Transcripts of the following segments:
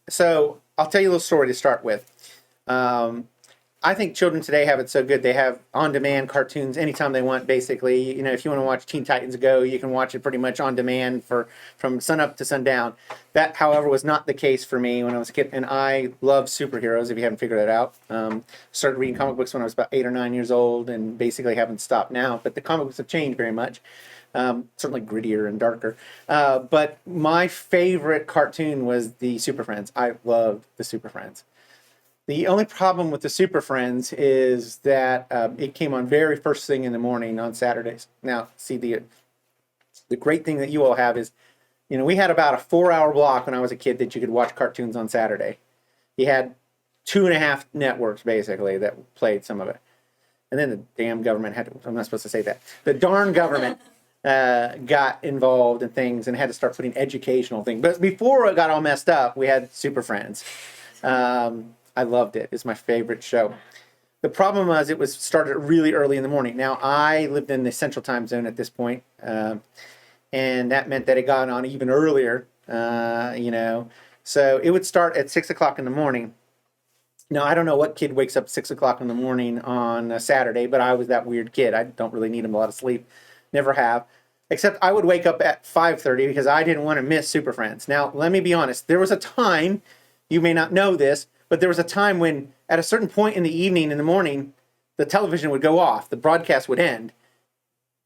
So I'll tell you a little story to start with. I think children today have it so good. They have on-demand cartoons anytime they want, basically. You know, if you want to watch Teen Titans Go, you can watch it pretty much on demand from sunup to sundown. That, however, was not the case for me when I was a kid. And I love superheroes, if you haven't figured that out. Started reading comic books when I was about 8 or 9 years old and basically haven't stopped now. But the comic books have changed very much. Certainly grittier and darker. But my favorite cartoon was the Super Friends. I loved the Super Friends. The only problem with the Super Friends is that it came on very first thing in the morning on Saturdays. Now, see, the great thing that you all have is, you know, we had about a 4-hour block when I was a kid that you could watch cartoons on Saturday. You had 2.5 networks, basically, that played some of it. And then the damn government had to, I'm not supposed to say that. The darn government got involved in things and had to start putting educational things. But before it got all messed up, we had Super Friends. I loved it. It's my favorite show. The problem was it was started really early in the morning. Now, I lived in the Central Time Zone at this point, and that meant that it got on even earlier, you know. So it would start at 6 o'clock in the morning. Now, I don't know what kid wakes up at 6 o'clock in the morning on a Saturday, but I was that weird kid. I don't really need a lot of sleep. Never have. Except I would wake up at 5:30 because I didn't want to miss Super Friends. Now, let me be honest. There was a time, you may not know this, but there was a time when at a certain point in the evening, in the morning, the television would go off. The broadcast would end.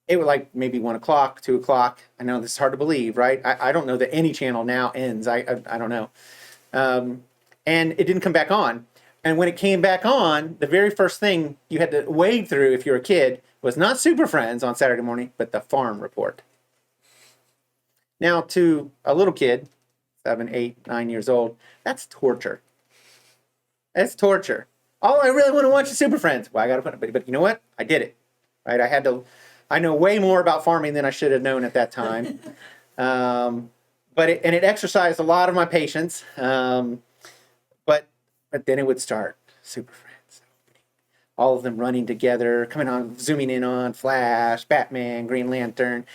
It would like maybe 1 o'clock, 2 o'clock. I know this is hard to believe, right? I don't know that any channel now ends. I don't know. And it didn't come back on. And when it came back on, the very first thing you had to wade through if you're a kid was not Super Friends on Saturday morning, but the Farm Report. Now, to a little kid, 7, 8, 9 years old, that's torture. It's torture. Oh, I really want to watch the Super Friends. Well, I got to put it, but you know what? I did it, right? I know way more about farming than I should have known at that time. But it exercised a lot of my patience. But then it would start, Super Friends. All of them running together, coming on, zooming in on Flash, Batman, Green Lantern,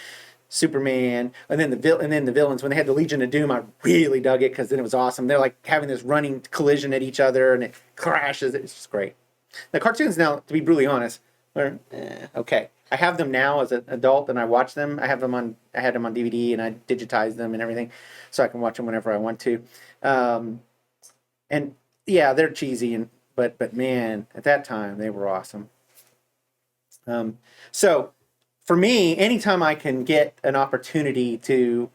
Superman, and then the villains. When they had the Legion of Doom, I really dug it because then it was awesome. They're like having this running collision at each other, and it crashes. It's just great. The cartoons now, to be brutally honest, are okay. I have them now as an adult, and I watch them. I had them on DVD, and I digitize them and everything, so I can watch them whenever I want to. And yeah, they're cheesy, but man, at that time they were awesome. So. For me, anytime I can get an opportunity to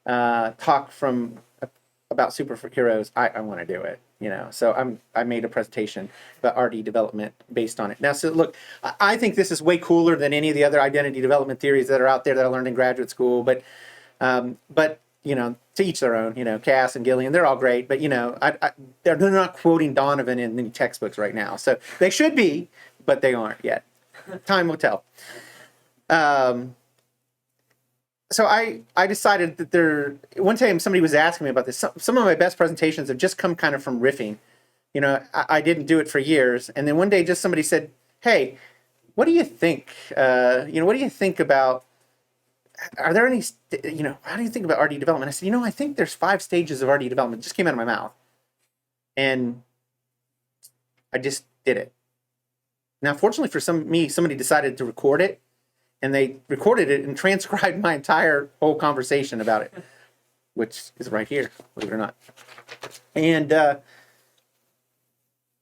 talk about superheroes, I want to do it. You know, so I made a presentation about RD development based on it. Now, so look, I think this is way cooler than any of the other identity development theories that are out there that I learned in graduate school. But you know, to each their own. You know, Cass and Gillian, they're all great, but you know, they're not quoting Donovan in the textbooks right now. So they should be, but they aren't yet. Time will tell. So I decided that one time somebody was asking me about this. Some of my best presentations have just come kind of from riffing. You know, I didn't do it for years. And then one day just somebody said, hey, what do you think? What do you think about, are there any, how do you think about RD development? I said, I think there's 5 stages of RD development. It just came out of my mouth. And I just did it. Now, fortunately for somebody decided to record it. And they recorded it and transcribed my entire whole conversation about it, which is right here, believe it or not. And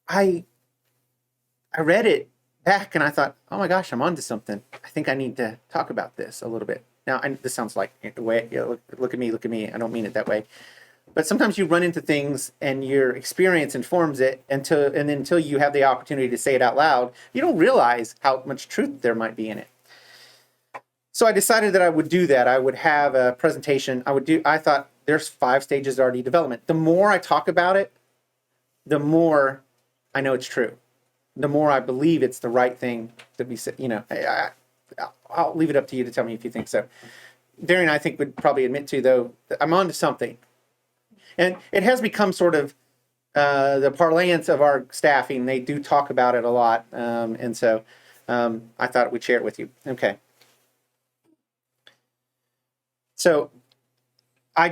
I read it back and I thought, oh my gosh, I'm onto something. I think I need to talk about this a little bit. Now, this sounds like the way, look at me. I don't mean it that way. But sometimes you run into things and your experience informs it until you have the opportunity to say it out loud, you don't realize how much truth there might be in it. So I decided that I would do that. I would have a presentation. I thought there's 5 stages of RD development. The more I talk about it, the more I know it's true. The more I believe it's the right thing to be said. I'll leave it up to you to tell me if you think so. Darian, I think, would probably admit to, though, that I'm onto something. And it has become sort of the parlance of our staffing. They do talk about it a lot. And so I thought we'd share it with you. Okay. So I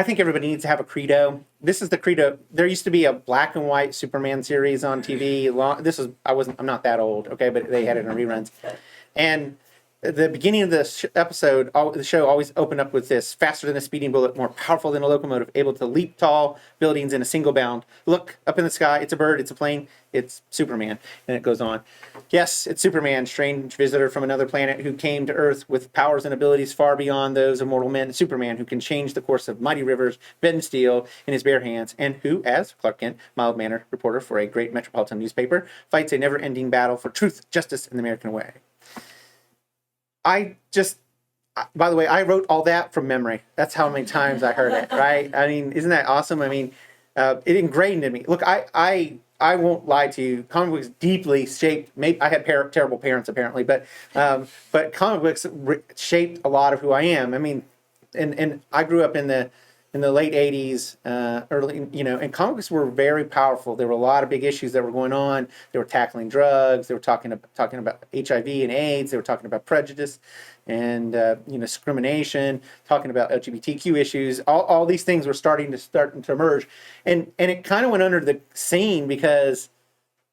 think everybody needs to have a credo. This is the credo. There used to be a black and white Superman series on TV. I'm not that old, okay, but they had it in reruns. And the beginning of the episode, the show always opened up with this: faster than a speeding bullet, more powerful than a locomotive, able to leap tall buildings in a single bound. Look up in the sky, it's a bird, it's a plane, it's Superman. And it goes on. Yes, it's Superman, strange visitor from another planet who came to Earth with powers and abilities far beyond those of mortal men. Superman, who can change the course of mighty rivers, bend steel in his bare hands, and who, as Clark Kent, mild-mannered reporter for a great metropolitan newspaper, fights a never-ending battle for truth, justice, and the American way. By the way, I wrote all that from memory. That's how many times I heard it, right? I mean, isn't that awesome? I mean, it ingrained in me. Look, I won't lie to you. Comic books deeply shaped. Maybe I had terrible parents apparently, but comic books shaped a lot of who I am. I mean, and I grew up in the late '80s, and comic books were very powerful. There were a lot of big issues that were going on. They were tackling drugs. They were talking about HIV and AIDS. They were talking about prejudice and discrimination. Talking about LGBTQ issues. All these things were starting to emerge, and it kind of went under the scene because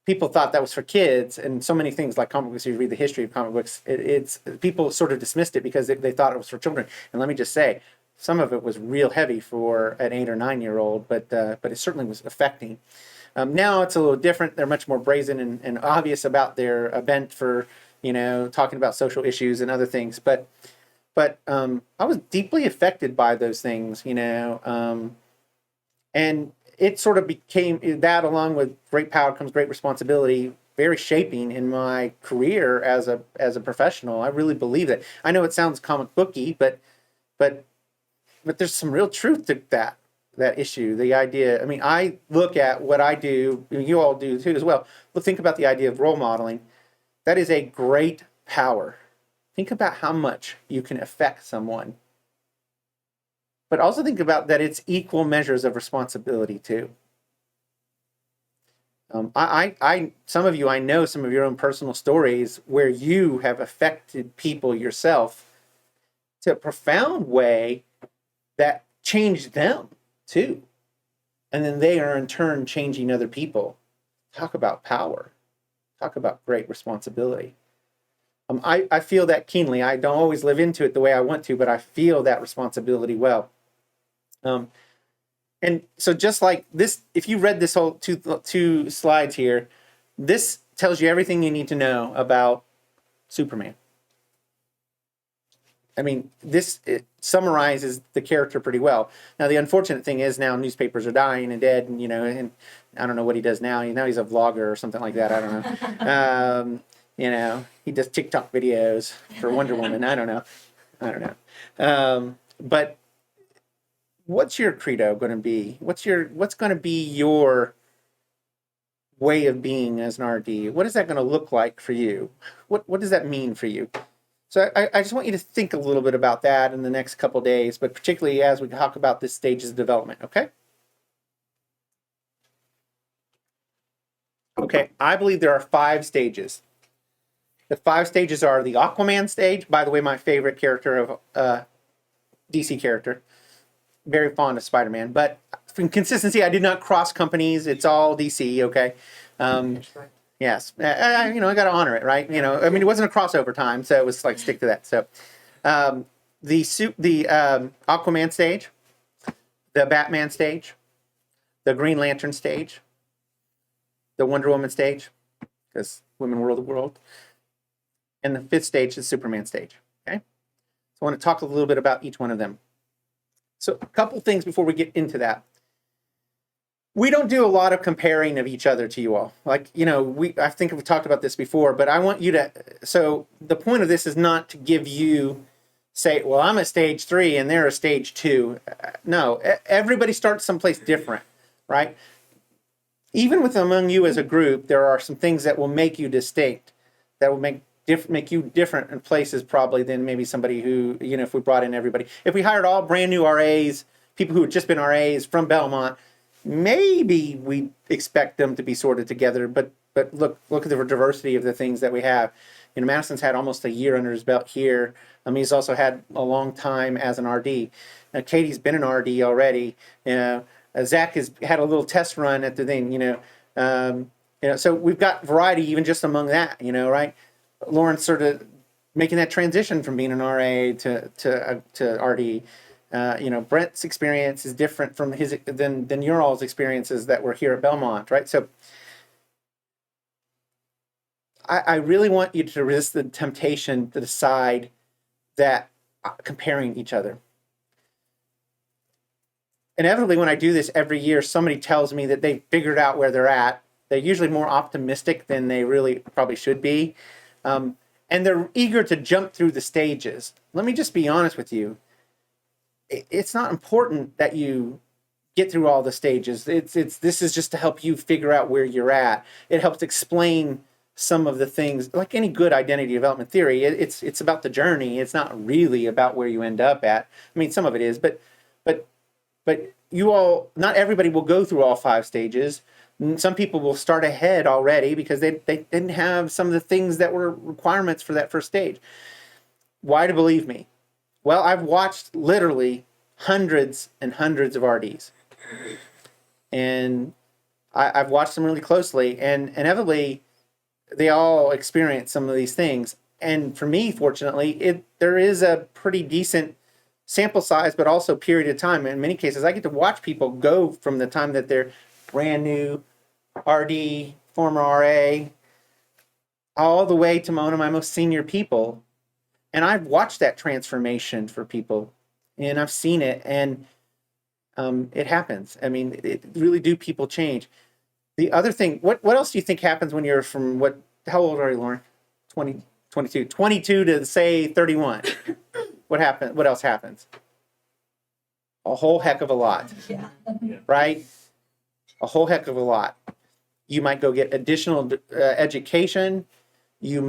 people thought that was for kids, and so many things like comic books. You read the history of comic books. It's people sort of dismissed it because they thought it was for children. And let me just say, some of it was real heavy for an 8 or 9 year old, but it certainly was affecting. Now it's a little different. They're much more brazen and obvious about their bent for talking about social issues and other things. But I was deeply affected by those things, and it sort of became that, along with great power comes great responsibility, very shaping in my career as a professional. I really believe that. I know it sounds comic booky, but there's some real truth to that issue. The idea, I mean, I look at what I do, you all do too as well. But think about the idea of role modeling. That is a great power. Think about how much you can affect someone. But also think about that it's equal measures of responsibility too. Some of you, I know some of your own personal stories where you have affected people yourself to a profound way that changed them too. And then they are in turn changing other people. Talk about power. Talk about great responsibility. I feel that keenly. I don't always live into it the way I want to, but I feel that responsibility well. And so just like this, if you read this whole two slides here, this tells you everything you need to know about Superman. I mean, it summarizes the character pretty well. Now, the unfortunate thing is now newspapers are dying and dead, and and I don't know what he does now. Now he's a vlogger or something like that. I don't know. He does TikTok videos for Wonder Woman. I don't know. But what's your credo going to be? What's going to be your way of being as an RD? What is that going to look like for you? What does that mean for you? So I just want you to think a little bit about that in the next couple of days, but particularly as we talk about this stages of development, okay? Okay, I believe there are 5 stages. The 5 stages are the Aquaman stage. By the way, my favorite character of DC character. Very fond of Spider-Man, but from consistency, I did not cross companies. It's all DC, okay? Yes, I got to honor it, right? I mean, it wasn't a crossover time, so it was like stick to that. So, the Aquaman stage, the Batman stage, the Green Lantern stage, the Wonder Woman stage, because women rule the world, and the 5th stage is Superman stage. Okay, so I want to talk a little bit about each one of them. So, a couple things before we get into that. We don't do a lot of comparing of each other to you all. Like, I think we've talked about this before, but I want you to, so the point of this is not to give you, say, well, I'm a stage 3 and they're a stage 2. No, everybody starts someplace different, right? Even among you as a group, there are some things that will make you distinct, that will make you different in places probably than maybe somebody who, if we brought in everybody. If we hired all brand new RAs, people who had just been RAs from Belmont, maybe we expect them to be sorted together, but look at the diversity of the things that we have. Madison's had almost a year under his belt here. He's also had a long time as an RD. Katie's been an RD already. Zach has had a little test run at the thing. So we've got variety even just among that. Right? Lauren's sort of making that transition from being an RA to RD. Brent's experience is different from than your all's experiences that were here at Belmont, right? So I really want you to resist the temptation to decide that comparing each other. Inevitably, when I do this every year, somebody tells me that they've figured out where they're at. They're usually more optimistic than they really probably should be. And they're eager to jump through the stages. Let me just be honest with you. It's not important that you get through all the stages. This is just to help you figure out where you're at. It helps explain some of the things, like any good identity development theory. It's about the journey. It's not really about where you end up at. I mean, some of it is, but you all, not everybody will go through all 5 stages. Some people will start ahead already because they didn't have some of the things that were requirements for that first stage. Why to believe me? Well, I've watched literally hundreds and hundreds of RDs. And I've watched them really closely. And inevitably, they all experience some of these things. And for me, fortunately, there is a pretty decent sample size, but also period of time. In many cases, I get to watch people go from the time that they're brand new RD, former RA, all the way to one of my most senior people. And I've watched that transformation for people, and I've seen it, and it happens. I mean, really do people change. The other thing, what else do you think happens when you're from how old are you, Lauren? 20, 22. 22 to, say, 31. What else happens? A whole heck of a lot. Yeah. Right? A whole heck of a lot. You might go get additional education. Your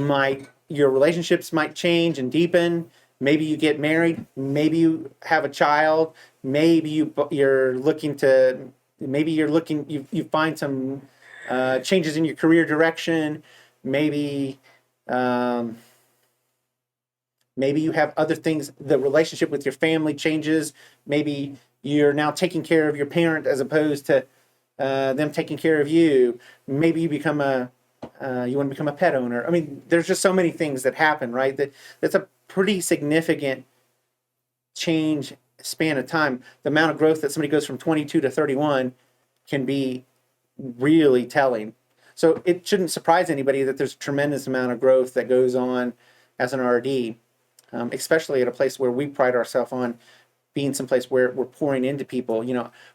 relationships might change and deepen. Maybe you get married. Maybe you have a child. Maybe you find some changes in your career direction. Maybe you have other things. The relationship with your family changes. Maybe you're now taking care of your parent as opposed to them taking care of you. Maybe you become you want to become a pet owner. I mean, there's just so many things that happen, right? That's a pretty significant change span of time. The amount of growth that somebody goes from 22 to 31 can be really telling. So it shouldn't surprise anybody that there's a tremendous amount of growth that goes on as an RD, especially at a place where we pride ourselves on being someplace where we're pouring into people.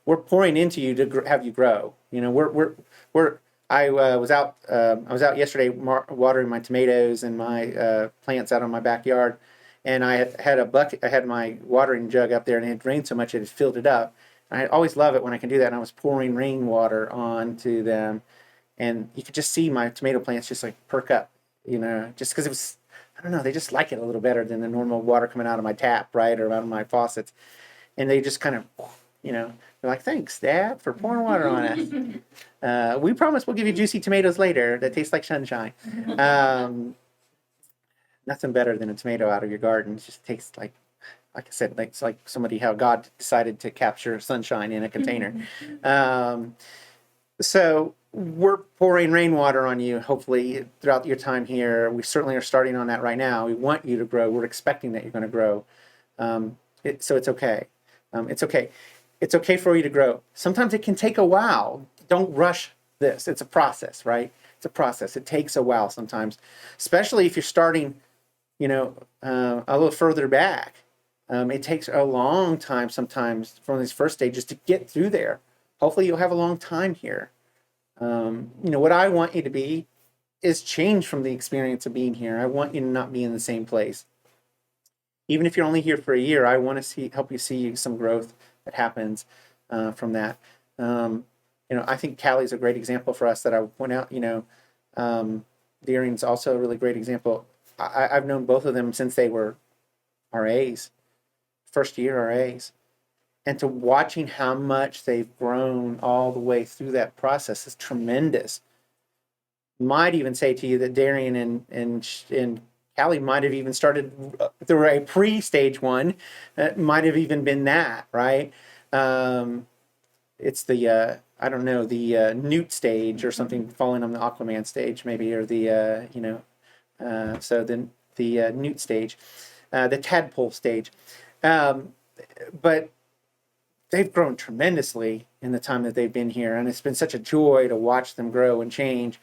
We're pouring into you to have you grow. I was out yesterday watering my tomatoes and my plants out on my backyard, and I had a bucket. I had my watering jug up there, and it had rained so much it had filled it up. And I always love it when I can do that. And I was pouring rainwater onto them, and you could just see my tomato plants just like perk up, just because it was, I don't know, they just like it a little better than the normal water coming out of my tap, right, or out of my faucets. And they just kind of, they're like, thanks, Dad, for pouring water on us. We promise we'll give you juicy tomatoes later that taste like sunshine. Nothing better than a tomato out of your garden. It just tastes like I said, it's like how God decided to capture sunshine in a container. So we're pouring rainwater on you, hopefully, throughout your time here. We certainly are starting on that right now. We want you to grow. We're expecting that you're going to grow. So it's okay. It's okay. It's okay for you to grow. Sometimes it can take a while. Don't rush this. It's a process, right? It's a process. It takes a while sometimes, especially if you're starting, a little further back. It takes a long time sometimes from these first stages to get through there. Hopefully you'll have a long time here. What I want you to be is change from the experience of being here. I want you to not be in the same place. Even if you're only here for a year, I want to help you see some growth that happens from that. I think Callie's a great example for us that I would point out. Deering's also a really great example. I've known both of them since they were RAs, first year RAs. And to watching how much they've grown all the way through that process is tremendous. might even say to you that Darian and Callie might have even started through a pre-stage one. It might have even been that, right? It's the I don't know, the Newt stage or something, falling on the Aquaman stage maybe, or the so the Newt stage, the tadpole stage, but they've grown tremendously in the time that they've been here, and it's been such a joy to watch them grow and change.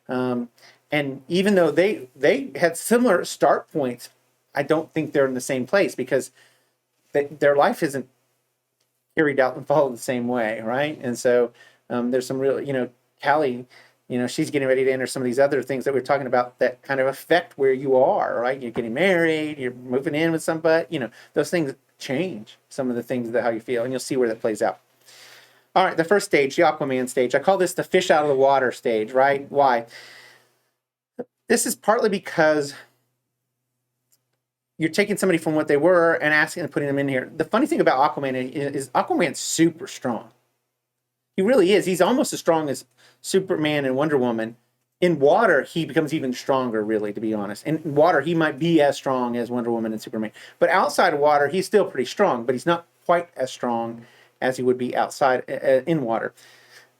And even though they had similar start points, I don't think they're in the same place, because their life isn't carried out and followed the same way, right? And so there's some real, Callie, she's getting ready to enter some of these other things that we're talking about that kind of affect where you are, right? You're getting married, you're moving in with somebody, those things change some of the things that how you feel, and you'll see where that plays out. All right, the first stage, the Aquaman stage. I call this the fish out of the water stage, right? Why? This is partly because you're taking somebody from what they were and asking and putting them in here. The funny thing about Aquaman is Aquaman's super strong. He really is. He's almost as strong as Superman and Wonder Woman. In water, he becomes even stronger, really, to be honest. In water, he might be as strong as Wonder Woman and Superman. But outside of water, he's still pretty strong, but he's not quite as strong as he would be outside in water.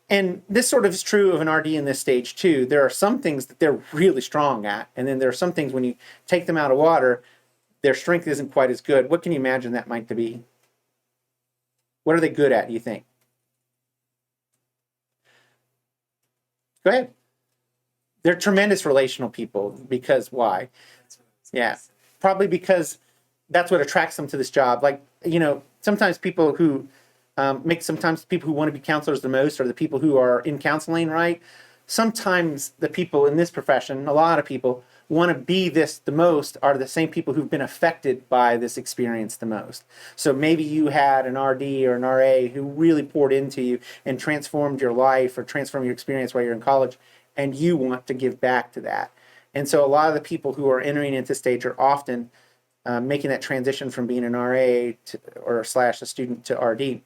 And this sort of is true of an RD in this stage, too. There are some things that they're really strong at, and then there are some things when you take them out of water, their strength isn't quite as good. What can you imagine that might be? What are they good at, do you think? Go ahead. They're tremendous relational people, because why? Yeah, probably because that's what attracts them to this job. Like, sometimes people who sometimes people who want to be counselors the most are the people who are in counseling, right? Sometimes the people in this profession, a lot of people want to be this the most, are the same people who've been affected by this experience the most. So maybe you had an RD or an RA who really poured into you and transformed your life or transformed your experience while you're in college, and you want to give back to that. And so a lot of the people who are entering into stage are often making that transition from being an RA or / a student to RD.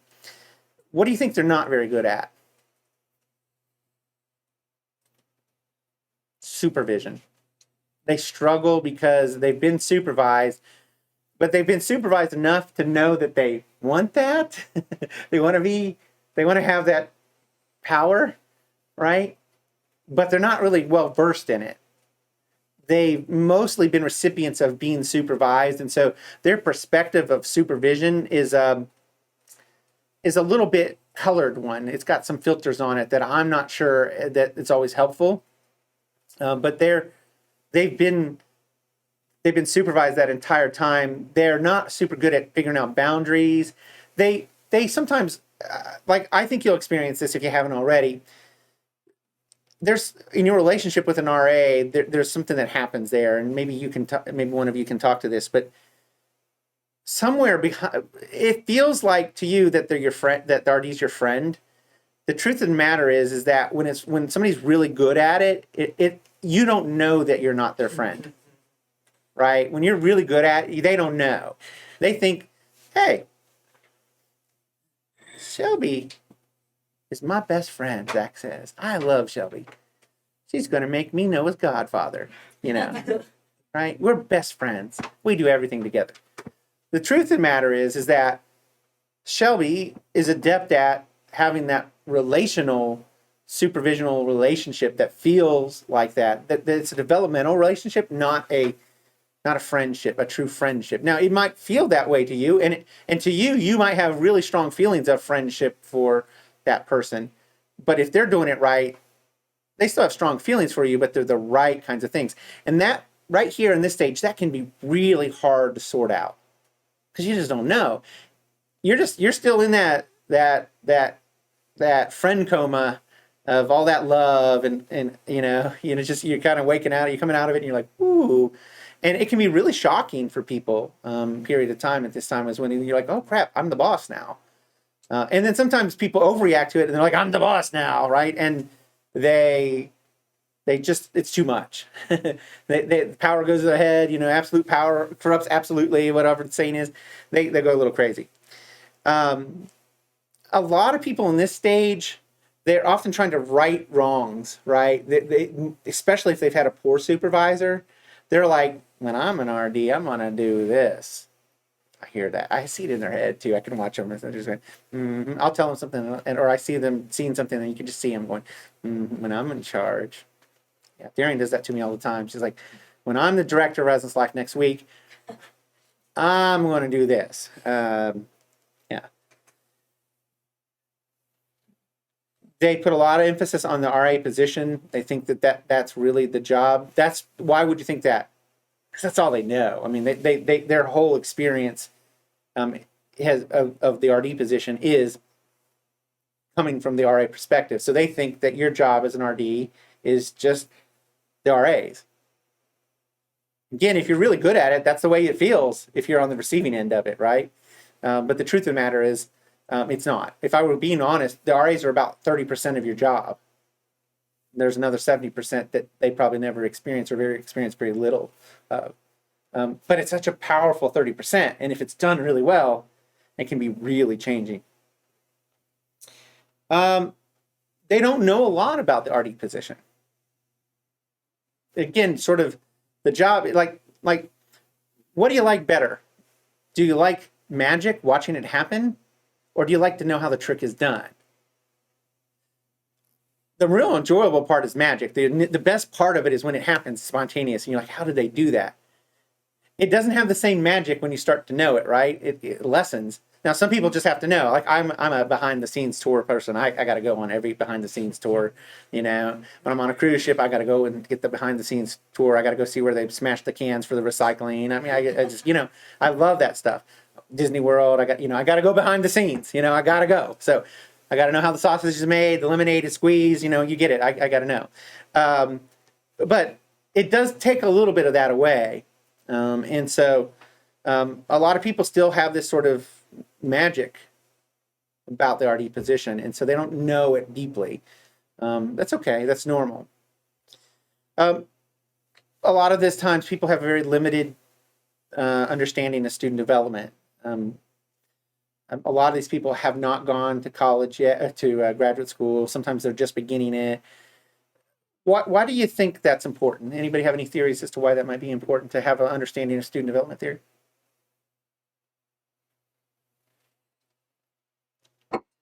What do you think they're not very good at? Supervision. They struggle because they've been supervised, but they've been supervised enough to know that they want that. they want to have that power, right? But they're not really well versed in it. They've mostly been recipients of being supervised, and so their perspective of supervision is a little bit colored one. It's got some filters on it that I'm not sure that it's always helpful. But they've been supervised that entire time. They're not super good at figuring out boundaries. They sometimes, like, I think you'll experience this if you haven't already. There's, in your relationship with an RA, there's something that happens there, and maybe maybe one of you can talk to this, but somewhere behind, it feels like to you that they're your friend, that the RD's your friend. The truth of the matter is that when somebody's really good at it, you don't know that you're not their friend, right? When you're really good at it, they don't know. They think, hey, Shelby is my best friend, Zach says. I love Shelby. She's going to make me know his godfather, right? We're best friends. We do everything together. The truth of the matter is that Shelby is adept at having that relational, supervisional relationship that feels like that it's a developmental relationship, not a friendship, a true friendship. Now, it might feel that way to you, and to you might have really strong feelings of friendship for that person. But if they're doing it right, they still have strong feelings for you, but they're the right kinds of things. And that right here in this stage, that can be really hard to sort out, because you just don't know. You're still in that friend coma of all that love, and just, you're kind of waking out, you're coming out of it, and you're like, ooh. And it can be really shocking for people, period of time at this time, is when you're like, oh crap, I'm the boss now. And then sometimes people overreact to it, and they're like, I'm the boss now, right? And they just, it's too much. The power goes to their head, absolute power corrupts absolutely, whatever the saying is. They go a little crazy. A lot of people in this stage they're often trying to right wrongs, right? Especially if they've had a poor supervisor, they're like, when I'm an RD, I'm gonna do this. I hear that. I see it in their head too. I can watch them and they're just going, I'll tell them something, or I see them seeing something, and you can just see them going, when I'm in charge. Yeah, Darian does that to me all the time. She's like, when I'm the director of Residence Life next week, I'm going to do this. Yeah. They put a lot of emphasis on the RA position. They think that's really the job. Why would you think that? Because that's all they know. I mean, their whole experience of the RD position is coming from the RA perspective. So they think that your job as an RD is just the RAs. Again, if you're really good at it, that's the way it feels if you're on the receiving end of it, right? But the truth of the matter is, it's not. If I were being honest, the RAs are about 30% of your job. There's another 70% that they probably never experience or experience very little of. But it's such a powerful 30%. And if it's done really well, it can be really changing. They don't know a lot about the RD position. Again, sort of the job, like, what do you like better? Do you like magic, watching it happen? Or do you like to know how the trick is done? The real enjoyable part is magic. The best part of it is when it happens spontaneous. And you're like, how did they do that? It doesn't have the same magic when you start to know it, right? It lessens. Now, some people just have to know. Like, I'm a behind-the-scenes tour person. I got to go on every behind-the-scenes tour. You know, when I'm on a cruise ship, I got to go and get the behind-the-scenes tour. I got to go see where they smashed the cans for the recycling. I mean, I just, I love that stuff. Disney World, I got to go behind the scenes. I got to go. So I got to know how the sausage is made, the lemonade is squeezed. You get it. I got to know. But it does take a little bit of that away. And so a lot of people still have this sort of magic about the RD position, and so they don't know it deeply. That's okay. That's normal. A lot of this times people have a very limited understanding of student development. A lot of these people have not gone to college yet, to graduate school. Sometimes they're just beginning it. Why do you think that's important? Anybody have any theories as to why that might be important to have an understanding of student development theory?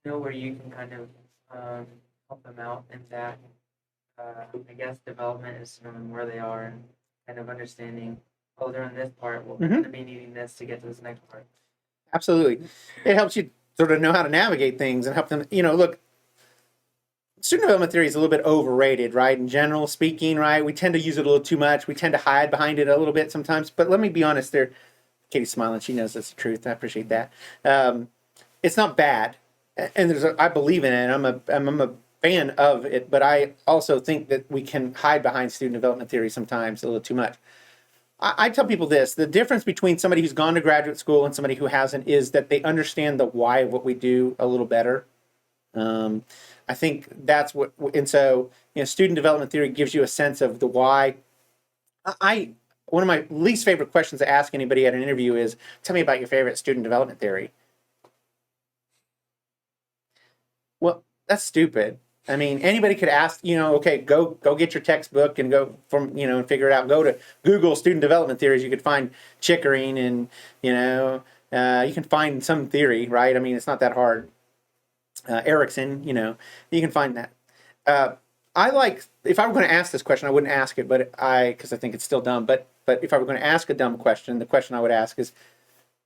Where you can kind of help them out in that, I guess, development is knowing where they are and kind of understanding, oh, they're in this part, well, they're going to be needing this to get to this next part. Absolutely. It helps you sort of know how to navigate things and help them, look, student development theory is a little bit overrated, right? In general speaking, right? We tend to use it a little too much. We tend to hide behind it a little bit sometimes. But let me be honest there. Katie's smiling. She knows that's the truth. I appreciate that. It's not bad. And I believe in it. I'm a fan of it. But I also think that we can hide behind student development theory sometimes a little too much. I tell people this. The difference between somebody who's gone to graduate school and somebody who hasn't is that they understand the why of what we do a little better. I think that's what, and so, student development theory gives you a sense of the why. One of my least favorite questions to ask anybody at an interview is, tell me about your favorite student development theory. Well, that's stupid. I mean, anybody could ask, okay, go get your textbook and go and figure it out. Go to Google student development theories. You could find Chickering and, you can find some theory, right? I mean, it's not that hard. Erickson, you can find that. If I were going to ask this question, I wouldn't ask it, because I think it's still dumb. But if I were going to ask a dumb question, the question I would ask is,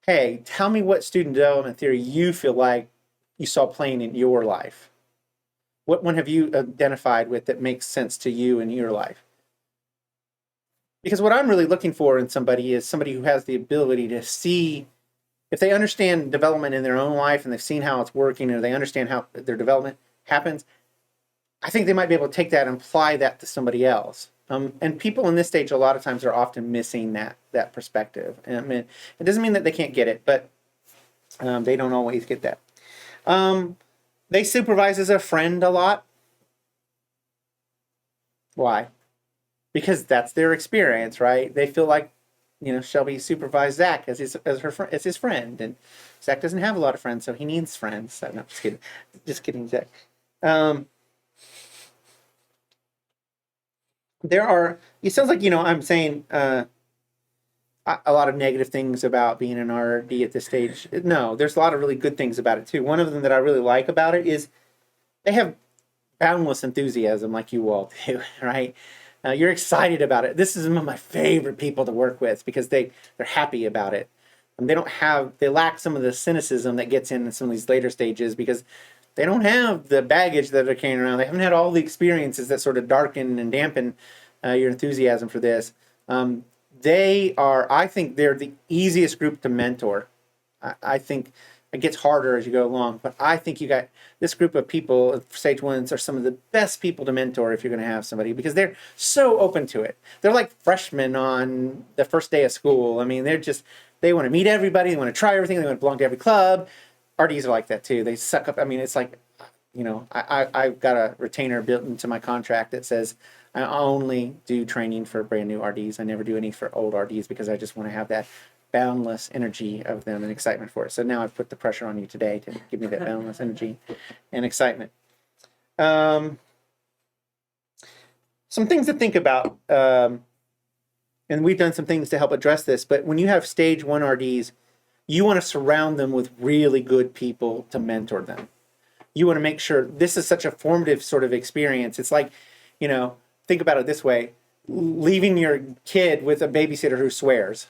hey, tell me what student development theory you feel like you saw playing in your life. What one have you identified with that makes sense to you in your life? Because what I'm really looking for in somebody is somebody who has the ability to see, if they understand development in their own life and they've seen how it's working and they understand how their development happens, I think they might be able to take that and apply that to somebody else. And people in this stage a lot of times are often missing that perspective. And I mean, it doesn't mean that they can't get it, but they don't always get that. They supervise as a friend a lot. Why? Because that's their experience, right? They feel like, Shelby supervised Zach as his friend, and Zach doesn't have a lot of friends, so he needs friends. So, no, just kidding, Zach. It sounds like, I'm saying a lot of negative things about being an RD at this stage. No, there's a lot of really good things about it too. One of them that I really like about it is they have boundless enthusiasm like you all do, right? You're excited about it. This is some of my favorite people to work with because they're happy about it. And they lack some of the cynicism that gets in some of these later stages because they don't have the baggage that they're carrying around. They haven't had all the experiences that sort of darken and dampen your enthusiasm for this. I think they're the easiest group to mentor. I think it gets harder as you go along, but I think you got this group of people, stage ones, are some of the best people to mentor if you're going to have somebody because they're so open to it. They're like freshmen on the first day of school. I mean, they want to meet everybody, they want to try everything, they want to belong to every club. RDs are like that too. They suck up. I mean, it's like, I've got a retainer built into my contract that says I only do training for brand new RDs. I never do any for old RDs because I just want to have that boundless energy of them and excitement for it. So now I've put the pressure on you today to give me that boundless energy and excitement. Some things to think about, and we've done some things to help address this, but when you have stage 1 RDs, you want to surround them with really good people to mentor them. You want to make sure this is such a formative sort of experience. It's like, think about it this way, leaving your kid with a babysitter who swears.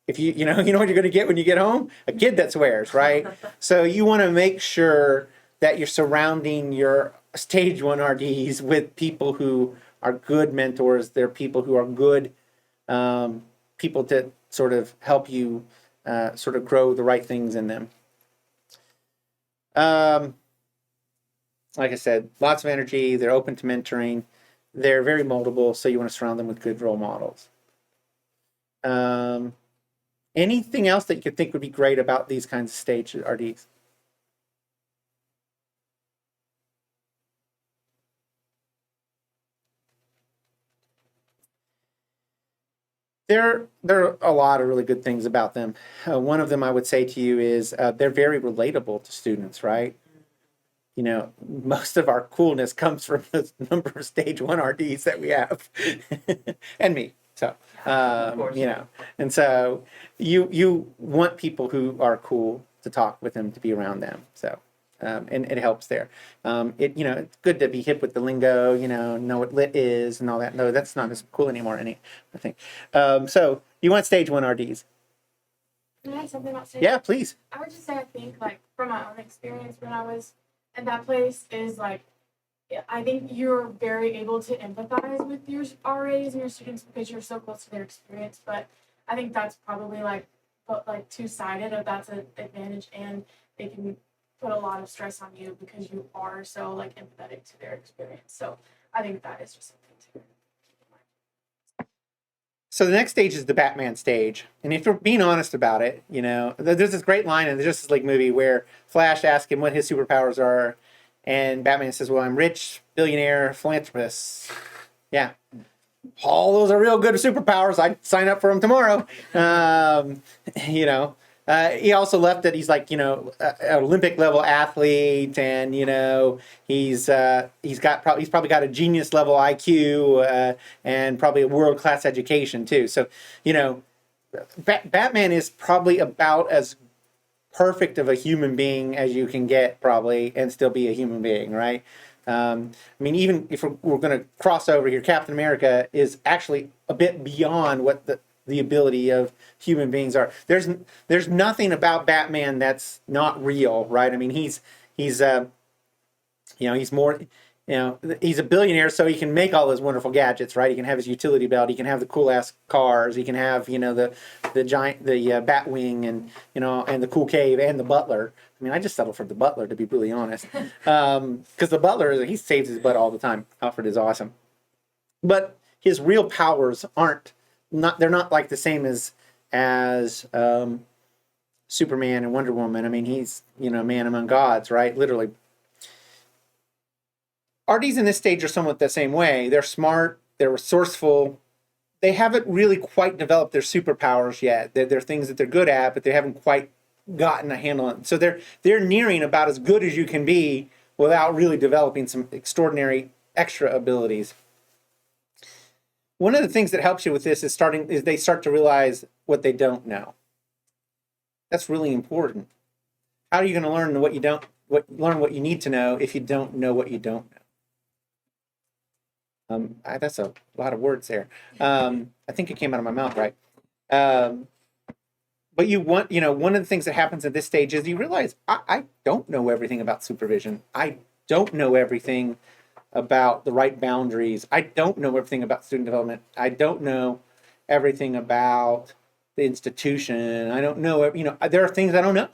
If you know what you're going to get when you get home? A kid that swears, right? So you want to make sure that you're surrounding your stage 1 RDs with people who are good mentors. They're people who are good people to sort of help you sort of grow the right things in them. Like I said, lots of energy. They're open to mentoring. They're very moldable, so you want to surround them with good role models. Anything else that you could think would be great about these kinds of stage RDs? There are a lot of really good things about them. One of them I would say to you is they're very relatable to students, right? Most of our coolness comes from the number of stage 1 RDs that we have, and me. So, and so you want people who are cool to talk with them, to be around them. So, and it helps there. It's good to be hip with the lingo, know what lit is and all that. No, that's not as cool anymore, I think. So you want stage 1 RDs? Can I add something about stage? Yeah, please. I would just say I think like from my own experience when I was in that place is like I think you're very able to empathize with your RAs and your students because you're so close to their experience. But I think that's probably like two-sided of that's an advantage, and they can put a lot of stress on you because you are so like empathetic to their experience. So I think that is just something to keep in mind. So the next stage is the Batman stage. And if you're being honest about it, there's this great line in the Justice League movie where Flash asks him what his superpowers are. And Batman says, well, I'm rich, billionaire, philanthropist. Yeah. All those are real good superpowers. I'd sign up for them tomorrow. He also left that he's like, an Olympic level athlete, and he's probably got a genius level IQ and probably a world class education too. So, Batman is probably about as perfect of a human being as you can get, probably, and still be a human being, right? Even if we're going to cross over here, Captain America is actually a bit beyond what the ability of human beings are. There's nothing about Batman that's not real, right? I mean, he's more, he's a billionaire, so he can make all those wonderful gadgets, right? He can have his utility belt, he can have the cool ass cars, he can have, the giant, Batwing, and, and the cool cave and the butler. I mean, I just settled for the butler, to be really honest. Because the butler, he saves his butt all the time. Alfred is awesome. But his real powers they're not like the same as Superman and Wonder Woman. I mean, he's, a man among gods, right? Literally. RDs in this stage are somewhat the same way. They're smart, they're resourceful. They haven't really quite developed their superpowers yet. They're things that they're good at, but they haven't quite gotten a handle on. So they're nearing about as good as you can be without really developing some extraordinary extra abilities. One of the things that helps you with this is they start to realize what they don't know. That's really important. How are you going to learn learn what you need to know if you don't know what you don't know? That's a lot of words there. I think it came out of my mouth right. But one of the things that happens at this stage is you realize I don't know everything about supervision. I don't know everything about the right boundaries. I don't know everything about student development. I don't know everything about the institution. I don't know, there are things I don't know,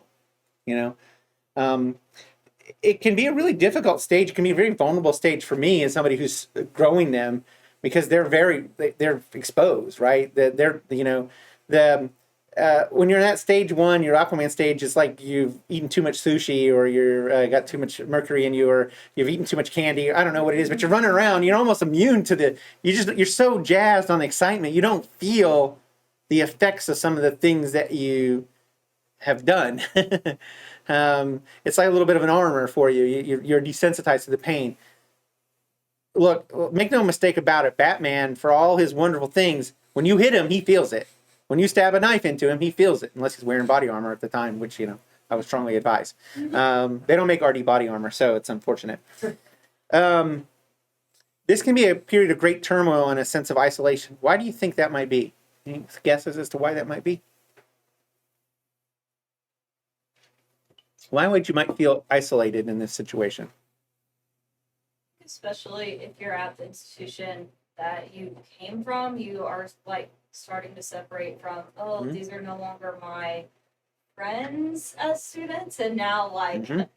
it can be a really difficult stage. It can be a very vulnerable stage for me as somebody who's growing them, because they're exposed, right? When you're in that stage 1, your Aquaman stage is like you've eaten too much sushi, or you're got too much mercury in you, or you've eaten too much candy. I don't know what it is, but you're running around. You're almost immune to you're so jazzed on the excitement. You don't feel the effects of some of the things that you have done. It's like a little bit of an armor for you. You're desensitized to the pain. Look, make no mistake about it. Batman, for all his wonderful things, when you hit him, he feels it. When you stab a knife into him, he feels it, unless he's wearing body armor at the time, which, I would strongly advise. They don't make RD body armor, so it's unfortunate. This can be a period of great turmoil and a sense of isolation. Why do you think that might be? Any guesses as to why that might be? Why would you might feel isolated in this situation? Especially if you're at the institution that you came from, you are like starting to separate from, these are no longer my friends as students, and now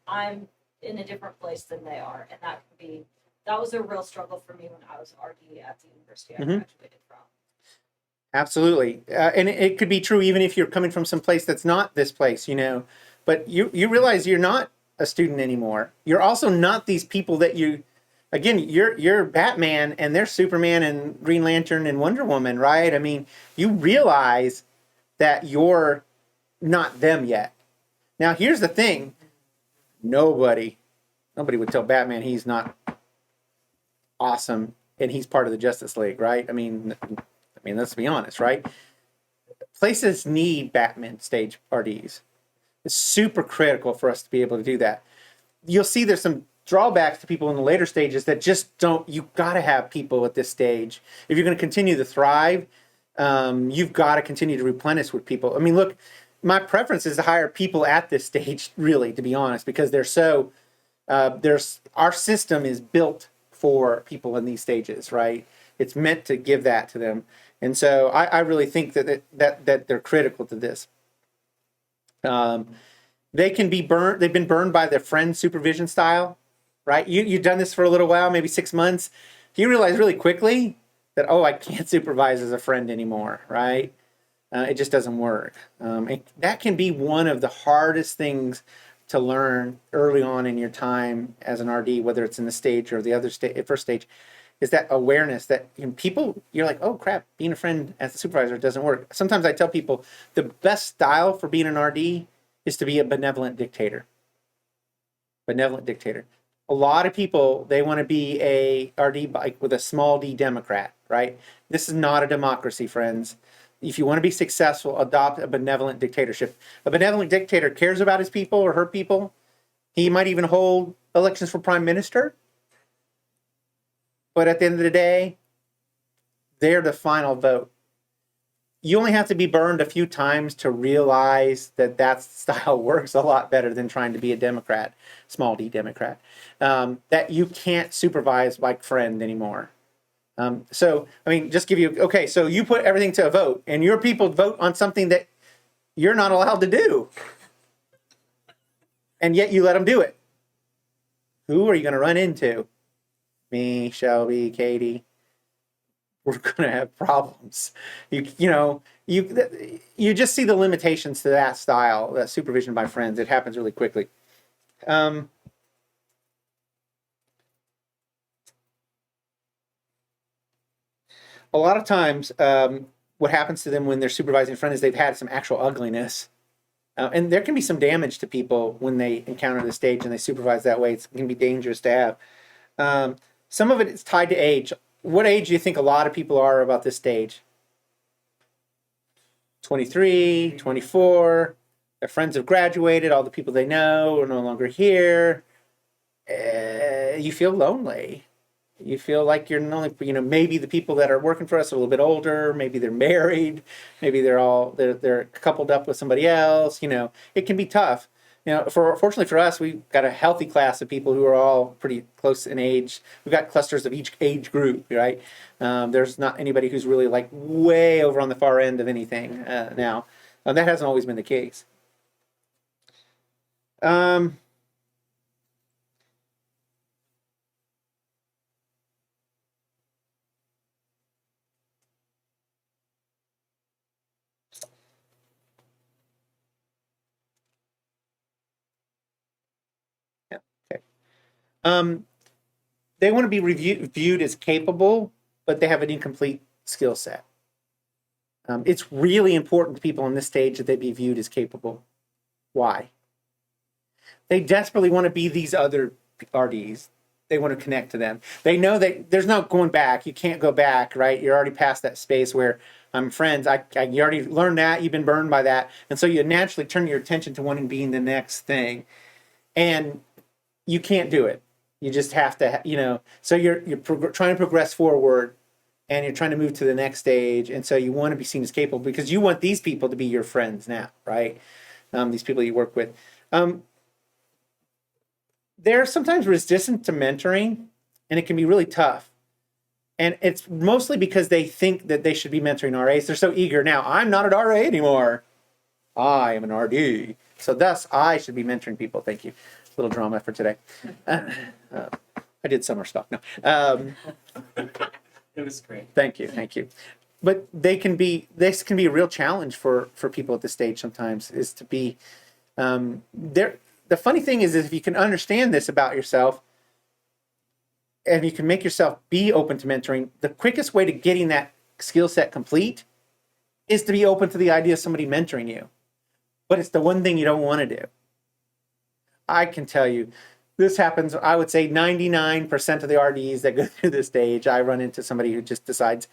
I'm in a different place than they are, and that was a real struggle for me when I was RD at the university I graduated from. Absolutely, and it could be true even if you're coming from some place that's not this place, but you realize you're not a student anymore. You're also not these people that you're Batman and they're Superman and Green Lantern and Wonder Woman, right? I mean, you realize that you're not them yet. Now, here's the thing. Nobody would tell Batman he's not awesome and he's part of the Justice League, right? I mean, let's be honest, right? Places need Batman stage RDs. It's super critical for us to be able to do that. You'll see there's some drawbacks to people in the later stages that just you've got to have people at this stage. If you're going to continue to thrive, you've got to continue to replenish with people. I mean, look, my preference is to hire people at this stage, really, to be honest, because our system is built for people in these stages, right? It's meant to give that to them. And so I really think that they're critical to this. They can be burned. They've been burned by their friend's supervision style, right? You've done this for a little while, maybe 6 months. You realize really quickly that, I can't supervise as a friend anymore, right? It just doesn't work. And that can be one of the hardest things to learn early on in your time as an RD, whether it's in the stage or the other first stage, is that awareness that people, you're like, oh crap, being a friend as a supervisor doesn't work. Sometimes I tell people the best style for being an RD is to be a benevolent dictator. Benevolent dictator. A lot of people, they want to be a RD with a small d Democrat, right? This is not a democracy, friends. If you want to be successful, adopt a benevolent dictatorship. A benevolent dictator cares about his people or her people. He might even hold elections for prime minister. But at the end of the day, they're the final vote. You only have to be burned a few times to realize that style works a lot better than trying to be a Democrat, small d Democrat. That you can't supervise like friend anymore. So you put everything to a vote, and your people vote on something that you're not allowed to do. And yet you let them do it. Who are you going to run into? Me, Shelby, Katie. We're going to have problems. You just see the limitations to that style, that supervision by friends. It happens really quickly. A lot of times, what happens to them when they're supervising a friend is they've had some actual ugliness. And there can be some damage to people when they encounter the stage and they supervise that way. It can be dangerous to have. Some of it is tied to age. what age do you think a lot of people are about this stage? 23, 24. Their friends have graduated. All the people they know are no longer here. You feel lonely. You feel like you're not only, maybe the people that are working for us are a little bit older. Maybe they're married. Maybe they're coupled up with somebody else. It can be tough. Fortunately for us, we've got a healthy class of people who are all pretty close in age. We've got clusters of each age group, right? There's not anybody who's really like way over on the far end of anything now. That hasn't always been the case. They want to be viewed as capable, but they have an incomplete skill set. It's really important to people on this stage that they be viewed as capable. Why? They desperately want to be these other RDs. They want to connect to them. They know that there's no going back. You can't go back, right? You're already past that space where I'm friends. You already learned that. You've been burned by that. And so you naturally turn your attention to wanting to be in the next thing. And you can't do it. You just have to, so you're trying to progress forward and you're trying to move to the next stage. And so you want to be seen as capable because you want these people to be your friends now, right? These people you work with. They're sometimes resistant to mentoring and it can be really tough. And it's mostly because they think that they should be mentoring RAs. They're so eager. Now, I'm not an RA anymore. I am an RD. So thus, I should be mentoring people. Thank you. Little drama for today. I did summer stock. No. It was great. Thank you. But this can be a real challenge for people at this stage sometimes, is to be there. The funny thing is if you can understand this about yourself and you can make yourself be open to mentoring, the quickest way to getting that skill set complete is to be open to the idea of somebody mentoring you. But it's the one thing you don't want to do. I can tell you, this happens, I would say 99% of the RDs that go through this stage, I run into somebody who just decides,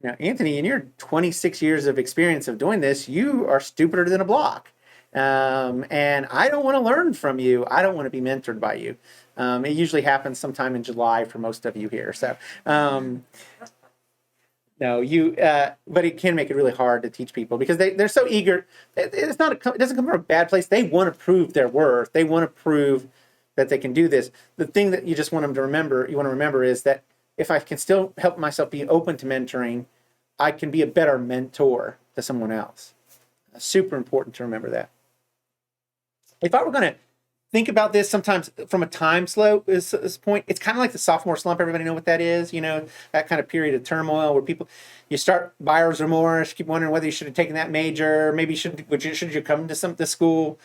Anthony, in your 26 years of experience of doing this, you are stupider than a block. And I don't want to learn from you. I don't want to be mentored by you. It usually happens sometime in July for most of you here. So, but it can make it really hard to teach people because they're so eager. It doesn't come from a bad place. They want to prove their worth. They want to prove that they can do this. The thing that you just want them to remember is that if I can still help myself be open to mentoring, I can be a better mentor to someone else. Super important to remember that. If I were going to think about this sometimes from a time slope is this point, it's kind of like the sophomore slump. Everybody know what that is? That kind of period of turmoil where you start buyer's remorse, keep wondering whether you should have taken that major. Maybe should you come to this school?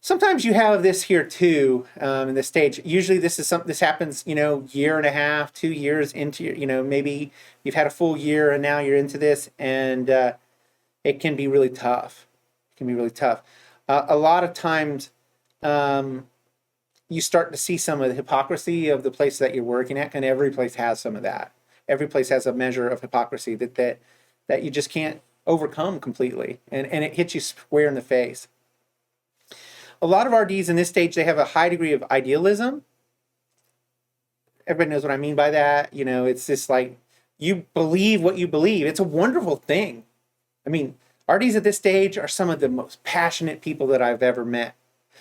Sometimes you have this here too in this stage. Usually this happens, year and a half, 2 years into, maybe you've had a full year and now you're into this, and it can be really tough. A lot of times you start to see some of the hypocrisy of the place that you're working at, and every place has some of that. Every place has a measure of hypocrisy that you just can't overcome completely, and it hits you square in the face. A lot of RDs in this stage, they have a high degree of idealism. Everybody knows what I mean by that. It's just like you believe what you believe. It's a wonderful thing. I mean, RDs at this stage are some of the most passionate people that I've ever met.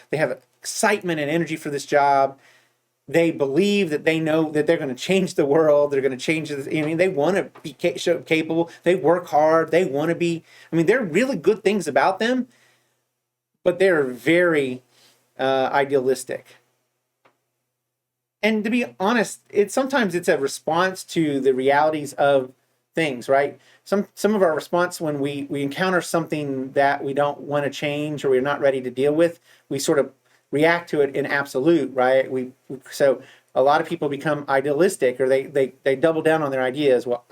They have excitement and energy for this job. They believe that they know that they're going to change the world. They're going to change they want to be capable. They work hard. They want to be. There are really good things about them, but they're very idealistic. And to be honest, sometimes it's a response to the realities of things, right? Some of our response when we encounter something that we don't want to change or we're not ready to deal with, we sort of react to it in absolute, right? So a lot of people become idealistic, or they double down on their ideas. Well,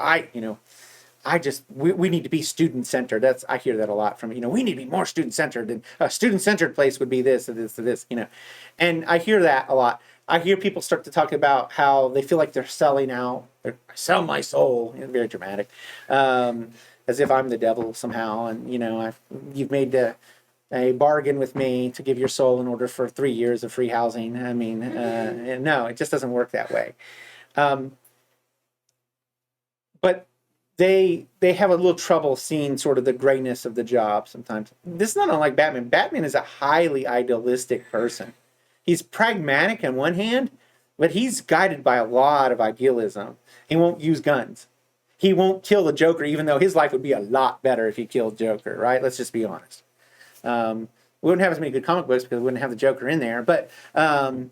we need to be student centered. I hear that a lot from, we need to be more student centered, and a student centered place would be this or this or this, and I hear that a lot. I hear people start to talk about how they feel like they're selling out. I sell my soul, very dramatic, as if I'm the devil somehow, and you've made a bargain with me to give your soul in order for 3 years of free housing. I mean, no, it just doesn't work that way. But they have a little trouble seeing sort of the grayness of the job sometimes. This is not unlike Batman. Batman is a highly idealistic person. He's pragmatic on one hand, but he's guided by a lot of idealism. He won't use guns. He won't kill the Joker, even though his life would be a lot better if he killed Joker, right? Let's just be honest. We wouldn't have as many good comic books because we wouldn't have the Joker in there. But I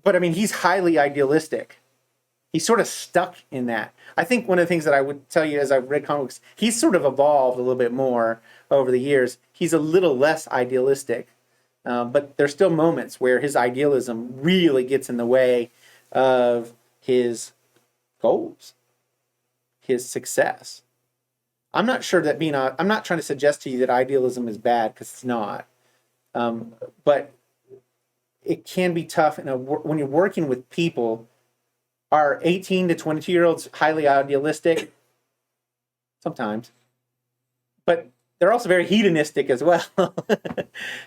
mean, he's highly idealistic. He's sort of stuck in that. I think one of the things that I would tell you as I've read comics, he's sort of evolved a little bit more over the years. He's a little less idealistic, but there's still moments where his idealism really gets in the way of his goals, his success. I'm not sure that I'm not trying to suggest to you that idealism is bad, because it's not. But it can be tough when you're working with people. Are 18 to 22-year-olds highly idealistic? Sometimes. But they're also very hedonistic as well.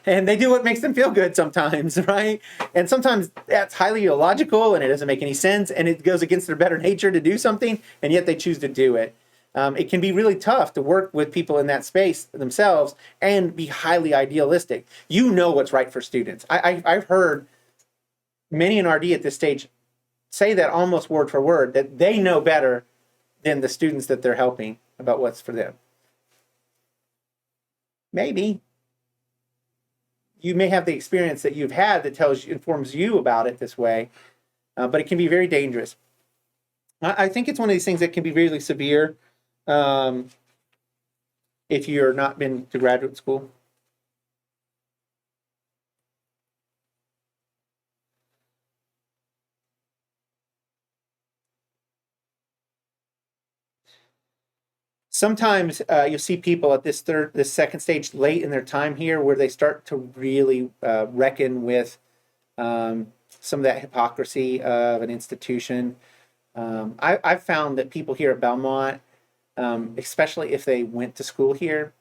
And they do what makes them feel good sometimes, right? And sometimes that's highly illogical and it doesn't make any sense and it goes against their better nature to do something, and yet they choose to do it. It can be really tough to work with people in that space themselves and be highly idealistic. You know what's right for students. I've heard many in RD at this stage say that almost word for word, that they know better than the students that they're helping about what's for them. Maybe you may have the experience that you've had that informs you about it this way, but it can be very dangerous. I think it's one of these things that can be really severe if you're not been to graduate school. Sometimes you'll see people at this second stage late in their time here where they start to really reckon with some of that hypocrisy of an institution. I've found that people here at Belmont, especially if they went to school here,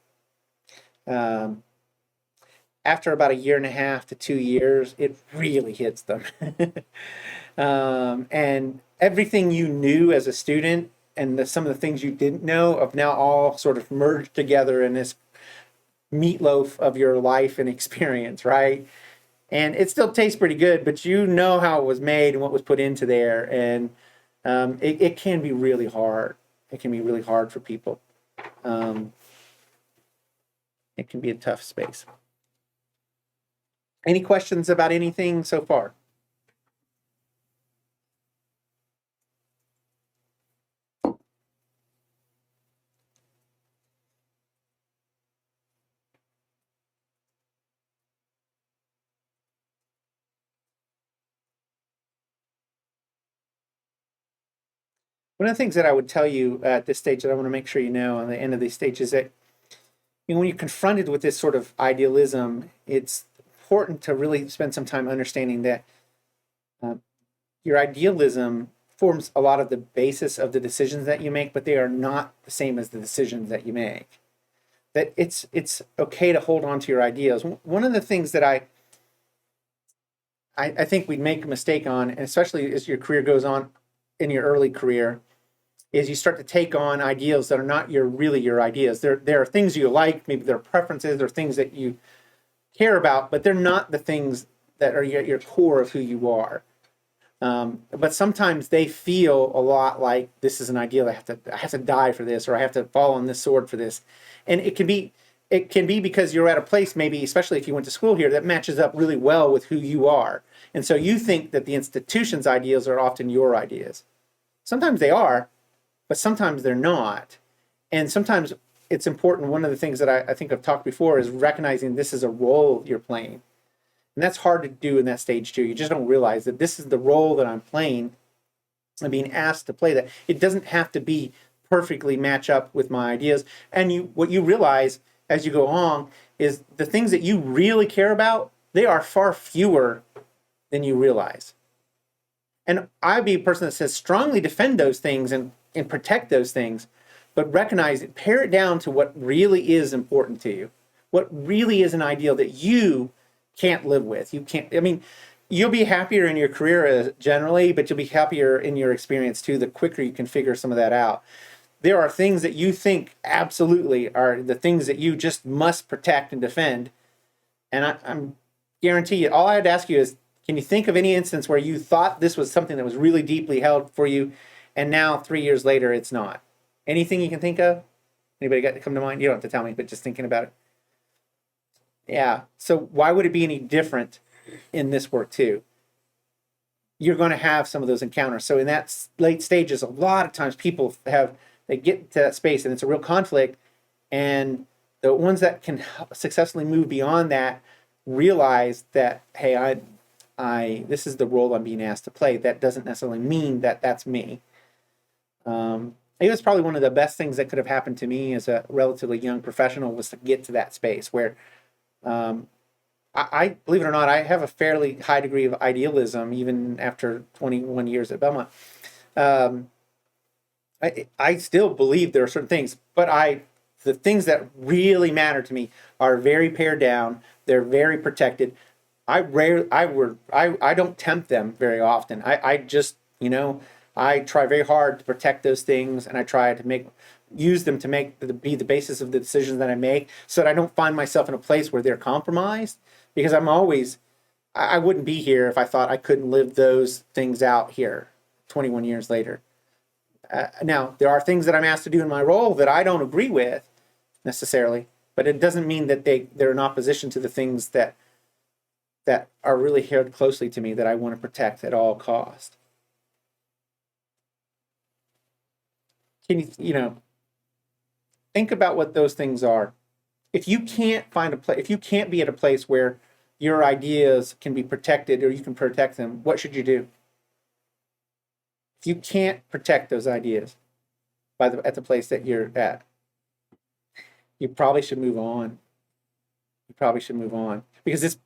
after about 1.5 to 2 years, it really hits them. And everything you knew as a student and some of the things you didn't know have now all sort of merged together in this meatloaf of your life and experience, right? And it still tastes pretty good, but you know how it was made and what was put into there. And it can be really hard. It can be really hard for people. It can be a tough space. Any questions about anything so far? One of the things that I would tell you at this stage that I want to make sure you know on the end of these stages is that when you're confronted with this sort of idealism, it's important to really spend some time understanding that your idealism forms a lot of the basis of the decisions that you make, but they are not the same as the decisions that you make. That it's okay to hold on to your ideas. One of the things that I think we'd make a mistake on, and especially as your career goes on in your early career, is you start to take on ideals that are not really your ideas. There are things you like, maybe there are preferences, there are things that you care about, but they're not the things that are your core of who you are. But sometimes they feel a lot like this is an ideal. I have to die for this, or I have to fall on this sword for this. And it can be because you're at a place, maybe especially if you went to school here, that matches up really well with who you are. And so you think that the institution's ideas are often your ideas. Sometimes they are, but sometimes they're not. And sometimes it's important. One of the things that I think I've talked before is recognizing this is a role you're playing. And that's hard to do in that stage too. You just don't realize that this is the role that I'm playing. I'm being asked to play that. It doesn't have to be perfectly match up with my ideas. And what you realize as you go along is the things that you really care about, they are far fewer than you realize. And I'd be a person that says strongly defend those things and protect those things, but recognize it, pare it down to what really is important to you, what really is an ideal that you can't live with. You can't, I mean, you'll be happier in your career generally, but you'll be happier in your experience too, the quicker you can figure some of that out. There are things that you think absolutely are the things that you just must protect and defend. And I'm guarantee you, all I had to ask you is, can you think of any instance where you thought this was something that was really deeply held for you, and now 3 years later it's not? Anything you can think of? Anybody got to come to mind? You don't have to tell me, but just thinking about it. Yeah. So why would it be any different in this work too? You're going to have some of those encounters. So in that late stages, a lot of times people they get to that space and it's a real conflict, and the ones that can successfully move beyond that realize that, hey, this is the role I'm being asked to play. That doesn't necessarily mean that that's me. It was probably one of the best things that could have happened to me as a relatively young professional, was to get to that space where I believe it or not, I have a fairly high degree of idealism even after 21 years at Belmont. I still believe there are certain things, but the things that really matter to me are very pared down. They're very protected. I don't tempt them very often. I just, I try very hard to protect those things, and I try to use them to be the basis of the decisions that I make, so that I don't find myself in a place where they're compromised, because I wouldn't be here if I thought I couldn't live those things out here 21 years later. Now, there are things that I'm asked to do in my role that I don't agree with necessarily, but it doesn't mean that they're in opposition to the things that are really held closely to me that I want to protect at all cost. Can you think about what those things are? If you can't if you can't be at a place where your ideas can be protected or you can protect them, what should you do? If you can't protect those ideas at the place that you're at, you probably should move on. You probably should move on, because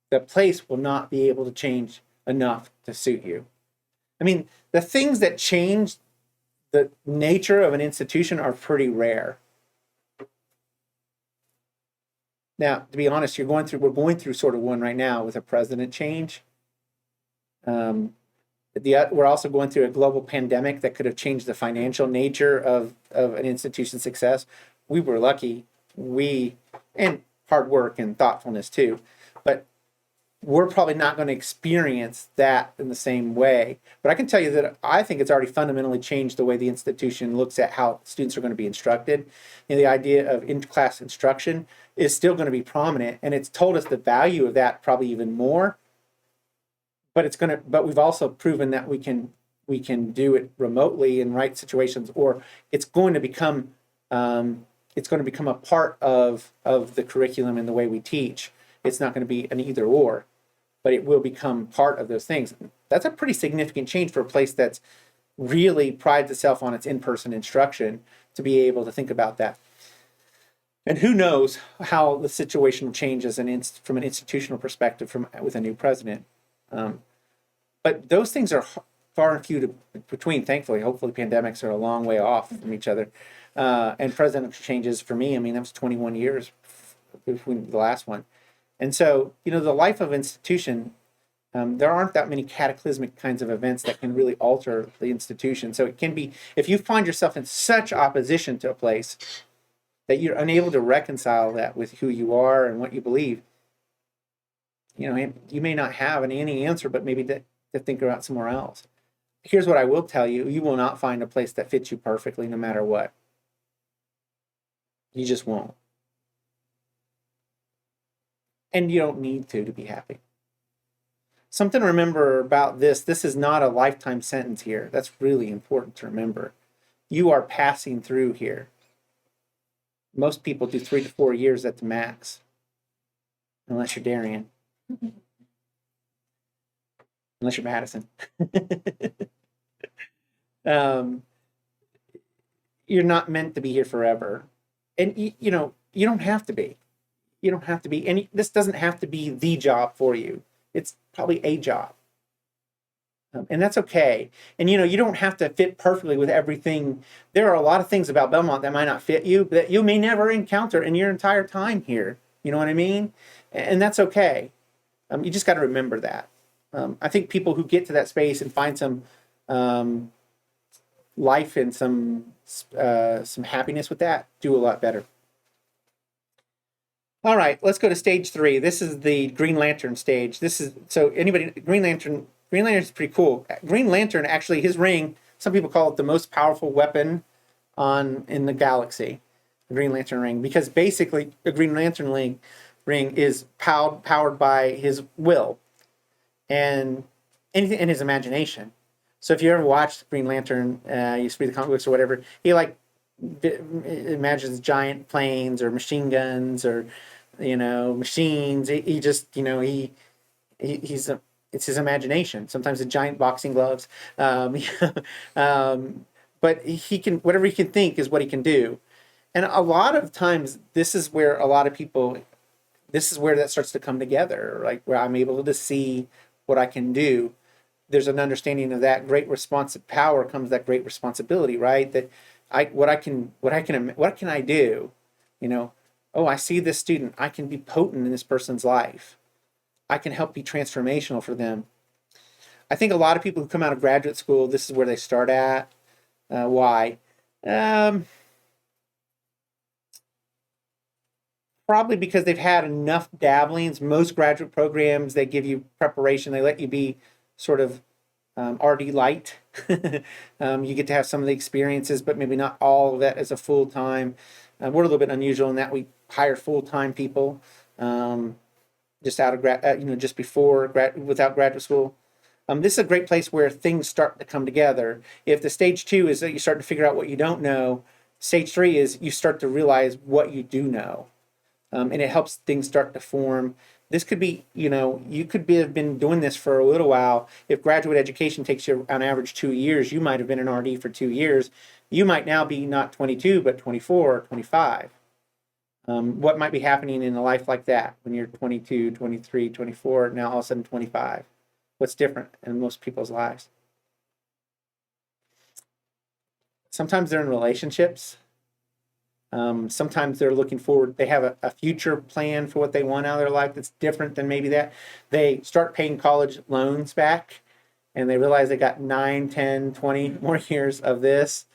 the place will not be able to change enough to suit you. I mean, the things that change the nature of an institution are pretty rare. Now, to be honest, we're going through sort of one right now with a president change. We're also going through a global pandemic that could have changed the financial nature of an institution's success. We were lucky, and hard work and thoughtfulness too, but we're probably not going to experience that in the same way. But I can tell you that I think it's already fundamentally changed the way the institution looks at how students are going to be instructed. The idea of in-class instruction is still going to be prominent, and it's told us the value of that probably even more. But we've also proven that we can do it remotely in right situations, or it's going to become a part of the curriculum and the way we teach. It's not going to be an either or, but it will become part of those things. That's a pretty significant change for a place that's really prides itself on its in-person instruction, to be able to think about that. And who knows how the situation changes from an institutional perspective with a new president. But those things are far and few between, thankfully. Hopefully pandemics are a long way off from each other. And presidential changes, for me, that was 21 years between the last one. And so, the life of institution, there aren't that many cataclysmic kinds of events that can really alter the institution. So it can be, if you find yourself in such opposition to a place that you're unable to reconcile that with who you are and what you believe, you may not have any answer, but maybe to think about somewhere else. Here's what I will tell you: you will not find a place that fits you perfectly, no matter what. You just won't. And you don't need to be happy. Something to remember about this is not a lifetime sentence here. That's really important to remember. You are passing through here. Most people do 3 to 4 years at the max, unless you're Darian. Unless you're Madison. you're not meant to be here forever. And you know, you don't have to be. You don't have to be. And this doesn't have to be the job for you. It's probably a job. And that's okay. And you know, you don't have to fit perfectly with everything. There are a lot of things about Belmont that might not fit you, that you may never encounter in your entire time here. You know what I mean? And that's okay. You just got to remember that. I think people who get to that space and find some life and some happiness with that do a lot better. All right, let's go to stage 3. This is the Green Lantern stage. This is so anybody Green Lantern is pretty cool. Green Lantern, actually, his ring, some people call it the most powerful weapon in the galaxy, the Green Lantern ring, because basically a Green Lantern ring is powered by his will and anything in his imagination. So if you ever watched Green Lantern, you read the comic books or whatever, he like imagines giant planes or machine guns or machines. He just he's it's his imagination. Sometimes the giant boxing gloves, but he can, whatever he can think is what he can do. And a lot of times, this is where that starts to come together, like where I'm able to see what I can do. There's an understanding of that great power comes that great responsibility, right? That what can I do? I see this student. I can be potent in this person's life. I can help be transformational for them. I think a lot of people who come out of graduate school, this is where they start at. Why? Probably because they've had enough dabblings. Most graduate programs, they give you preparation. They let you be sort of RD light. You get to have some of the experiences, but maybe not all of that as a full-time. We're a little bit unusual in that we hire full-time people just out of just before without graduate school. This is a great place where things start to come together. If the stage 2 is that you start to figure out what you don't know, stage 3 is you start to realize what you do know. And it helps things start to form. This could be, you could have been doing this for a little while. If graduate education takes you on average 2 years, you might have been an RD for 2 years. You might now be not 22, but 24 or 25. What might be happening in a life like that when you're 22, 23, 24, now all of a sudden 25? What's different in most people's lives? Sometimes they're in relationships. Sometimes they're looking forward. They have a future plan for what they want out of their life that's different than maybe that. They start paying college loans back and they realize they got 9, 10, 20 more years of this.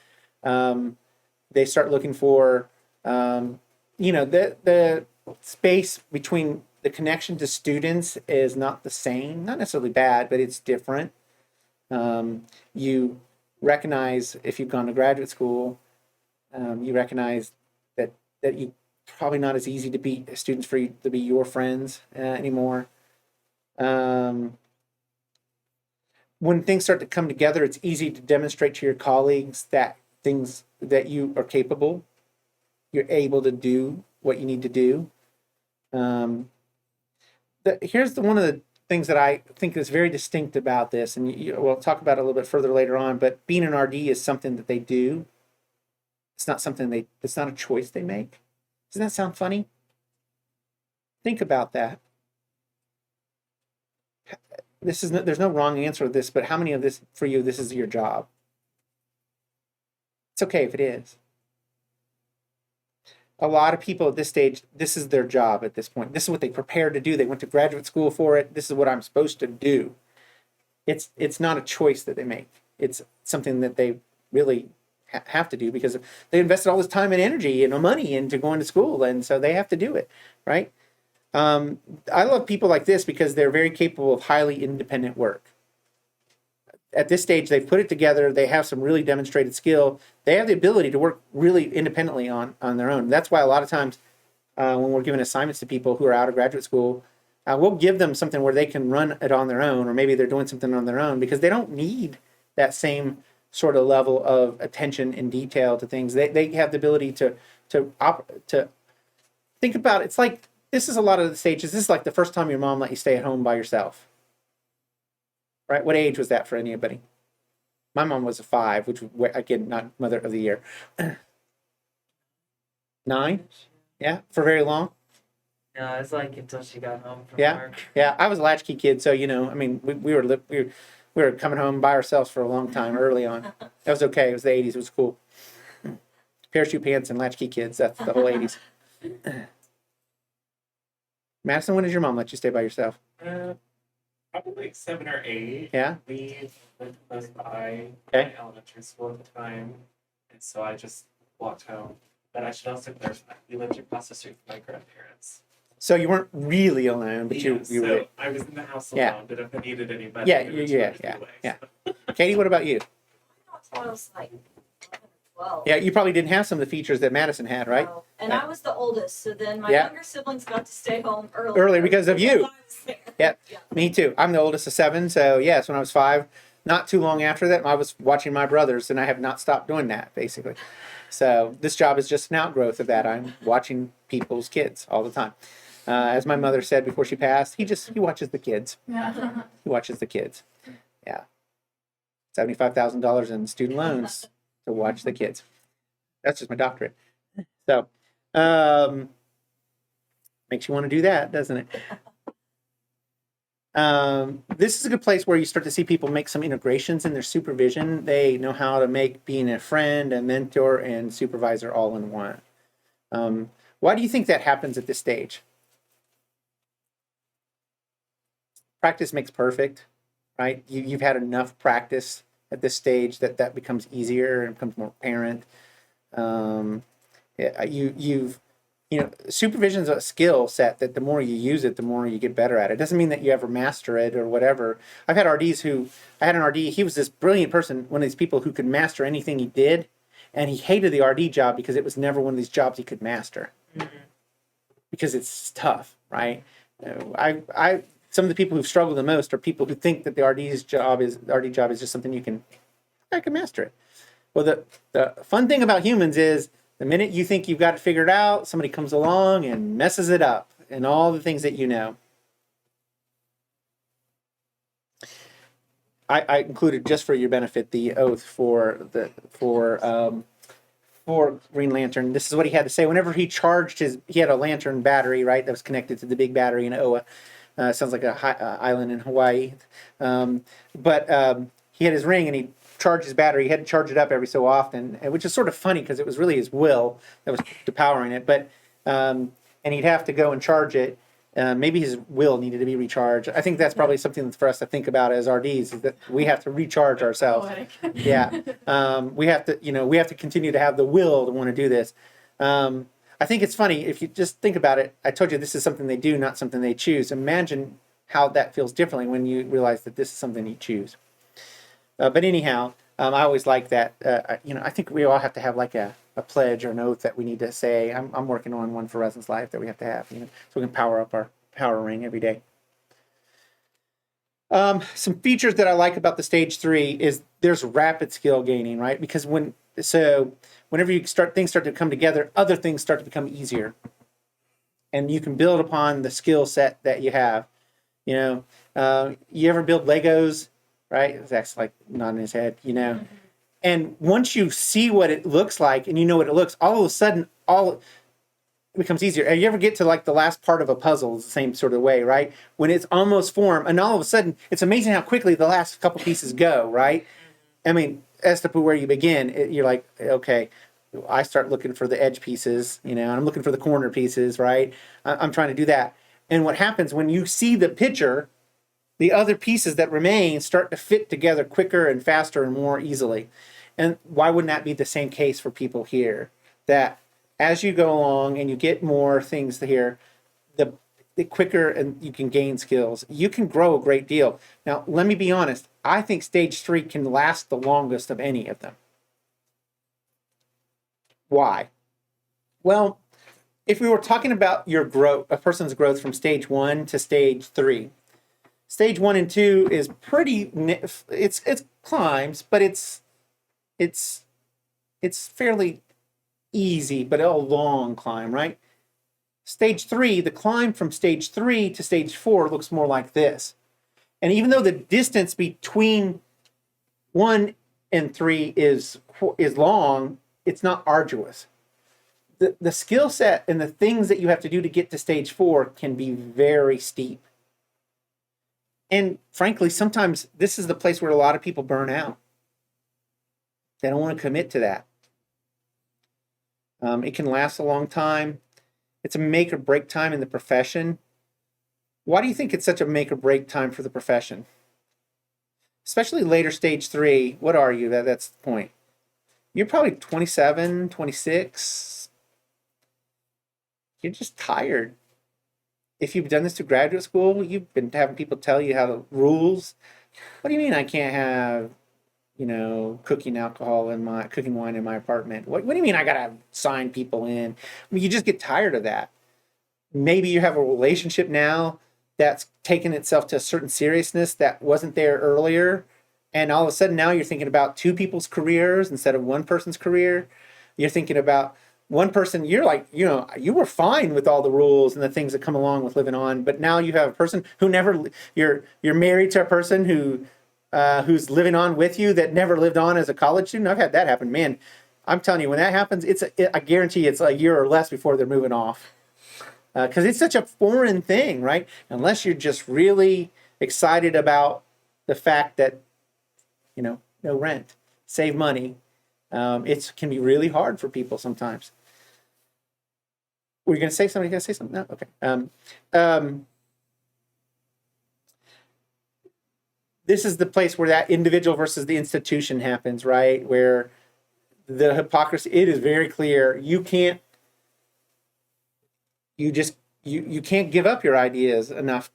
They start looking for, the space between the connection to students is not the same, not necessarily bad, but it's different. You recognize, if you've gone to graduate school, you recognize that you probably not as easy to be students for you to be your friends anymore. When things start to come together, it's easy to demonstrate to your colleagues that things that you are capable, you're able to do what you need to do. Here's one of the things that I think is very distinct about this, and we'll talk about it a little bit further later on, but being an RD is something that they do. It's not something it's not a choice they make. Doesn't that sound funny? Think about that. There's no wrong answer to this, but how many of this for you, this is your job? It's okay if it is. A lot of people at this stage, this is their job at this point. This is what they prepared to do. They went to graduate school for it. This is what I'm supposed to do. It's not a choice that they make. It's something that they really have to do because they invested all this time and energy and money into going to school, and so they have to do it, right? I love people like this because they're very capable of highly independent work. At this stage, they've put it together. They have some really demonstrated skill. They have the ability to work really independently on their own. That's why a lot of times when we're giving assignments to people who are out of graduate school, we'll give them something where they can run it on their own, or maybe they're doing something on their own because they don't need that same sort of level of attention and detail to things. They have the ability to think about it. It's like, this is a lot of the stages. This is like the first time your mom let you stay at home by yourself. Right? What age was that for anybody? My mom was a 5, which again, not mother of the year. 9, yeah, for very long. No, it's like until she got home from Yeah. work. Yeah, I was a latchkey kid, so I mean, we were coming home by ourselves for a long time early on. That was okay. It was the 80s. It was cool. Parachute pants and latchkey kids. That's the whole 80s. Madison, when did your mom let you stay by yourself? Probably like 7 or 8. Yeah. We lived close by Okay. my elementary school at the time, and so I just walked home. But I should also clarify, we lived across the street from my grandparents. So you weren't really alone, but you so were. I was in the house Yeah. alone, but if I needed anybody, Yeah, it was yeah, right yeah, away, yeah. so. Katie, what about you? Not till I was like 11 or 12. Yeah, you probably didn't have some of the features that Madison had, right? No. And I was the oldest, so then my Yeah. younger siblings got to stay home early. Early because of you. I was there. Yeah. Me too. I'm the oldest of 7, so yes, when I was 5, not too long after that, I was watching my brothers, and I have not stopped doing that, basically. So this job is just an outgrowth of that. I'm watching people's kids all the time. As my mother said before she passed, he watches the kids. Yeah. He watches the kids. Yeah. $75,000 in student loans to watch the kids. That's just my doctorate. So, makes you want to do that, doesn't it? This is a good place where you start to see people make some integrations in their supervision. They know how to make being a friend, a mentor, and supervisor all in one. Why do you think that happens at this stage? Practice makes perfect, right? You've had enough practice at this stage that becomes easier and becomes more apparent. Supervision's a skill set that the more you use it, the more you get better at it. It doesn't mean that you ever master it or whatever. I had an RD, he was this brilliant person, one of these people who could master anything he did, and he hated the RD job because it was never one of these jobs he could master. Mm-hmm. Because it's tough, right? Some of the people who've struggled the most are people who think that the RD job is just something I can master it. Well, the fun thing about humans is the minute you think you've got it figured out, somebody comes along and messes it up and all the things that you know. I included, just for your benefit, the oath for Green Lantern. This is what he had to say whenever he charged he had a lantern battery, right, that was connected to the big battery in Oa. Sounds like a island in Hawaii. But he had his ring and he charged his battery. He had to charge it up every so often, which is sort of funny because it was really his will that was powering it. But and he'd have to go and charge it. Maybe his will needed to be recharged. I think that's probably something for us to think about as RDs, is that we have to recharge ourselves. Yeah. We have to continue to have the will to want to do this. I think it's funny if you just think about it. I told you this is something they do, not something they choose. Imagine how that feels differently when you realize that this is something you choose. But anyhow, I always like that. I think we all have to have like a pledge or an oath that we need to say. I'm working on one for Resin's Life that we have to have, so we can power up our power ring every day. Some features that I like about the stage 3 is there's rapid skill gaining, right? Because whenever things start to come together, other things start to become easier, and you can build upon the skill set that you have. You ever build Legos, right? Zach's like nodding his head, And once you see what it looks like and you know what it looks, all of a sudden, it becomes easier. And you ever get to like the last part of a puzzle, the same sort of way, right? When it's almost formed, and all of a sudden, it's amazing how quickly the last couple pieces go, right? I mean, as to where you begin, you're like, okay, I start looking for the edge pieces, and I'm looking for the corner pieces, right? I'm trying to do that. And what happens when you see the picture, the other pieces that remain start to fit together quicker and faster and more easily. And why wouldn't that be the same case for people here? That as you go along and you get more things here, the quicker and you can gain skills. You can grow a great deal. Now, let me be honest. I think stage 3 can last the longest of any of them. Why? Well, if we were talking about your growth, a person's growth from stage 1 to stage 3, stage 1 and 2 is pretty. It's climbs, but it's fairly easy, but a long climb, right? Stage 3, the climb from stage 3 to stage 4 looks more like this. And even though the distance between 1 and 3 is long, it's not arduous. The skill set and the things that you have to do to get to stage 4 can be very steep. And frankly, sometimes this is the place where a lot of people burn out. They don't want to commit to that. It can last a long time. It's a make or break time in the profession. Why do you think it's such a make or break time for the profession? Especially later stage 3. What are you? That's the point. You're probably 27, 26. You're just tired. If you've done this to graduate school, you've been having people tell you how the rules. What do you mean I can't have, cooking wine in my apartment? What do you mean I gotta sign people in? I mean, you just get tired of that. Maybe you have a relationship now that's taken itself to a certain seriousness that wasn't there earlier, and all of a sudden now you're thinking about 2 people's careers instead of 1 person's career. You're thinking about 1 person. You're like, you were fine with all the rules and the things that come along with living on, but now you have a person who never. You're married to a person who's living on with you that never lived on as a college student. I've had that happen. Man, I'm telling you, when that happens, I guarantee it's a year or less before they're moving off. Because it's such a foreign thing, right? Unless you're just really excited about the fact that, no rent, save money. It can be really hard for people sometimes. Were you going to say something? You going to say something? No? Okay. This is the place where that individual versus the institution happens, right? Where the hypocrisy, it is very clear. You can't give up your ideas enough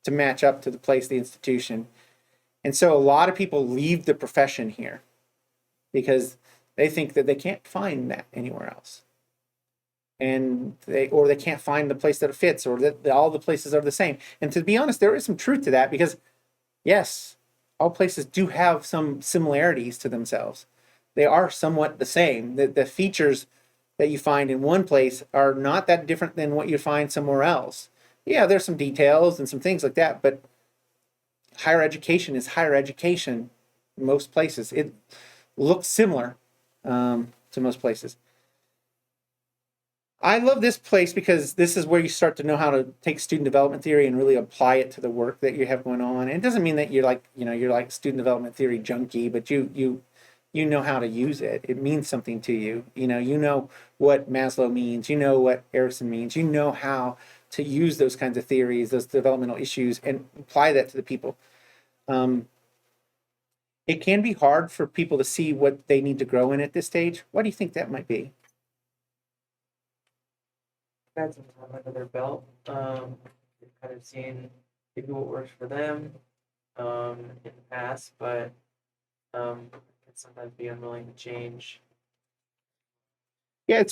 to match up to the place, the institution. And so a lot of people leave the profession here because they think that they can't find that anywhere else. And they can't find the place that it fits, or that all the places are the same. And to be honest, there is some truth to that, because yes, all places do have some similarities to themselves. They are somewhat the same. The features that you find in one place are not that different than what you find somewhere else. Yeah, there's some details and some things like that, but higher education is higher education in most places. It looks similar to most places. I love this place because this is where you start to know how to take student development theory and really apply it to the work that you have going on. And it doesn't mean that you're like student development theory junkie, but you know how to use it. It means something to you. You know what Maslow means. You know what Erickson means. You know how to use those kinds of theories, those developmental issues, and apply that to the people. It can be hard for people to see what they need to grow in at this stage. Why do you think that might be? Had some time under their belt. They've kind of seen maybe what works for them in the past, but can sometimes be unwilling to change. Yeah,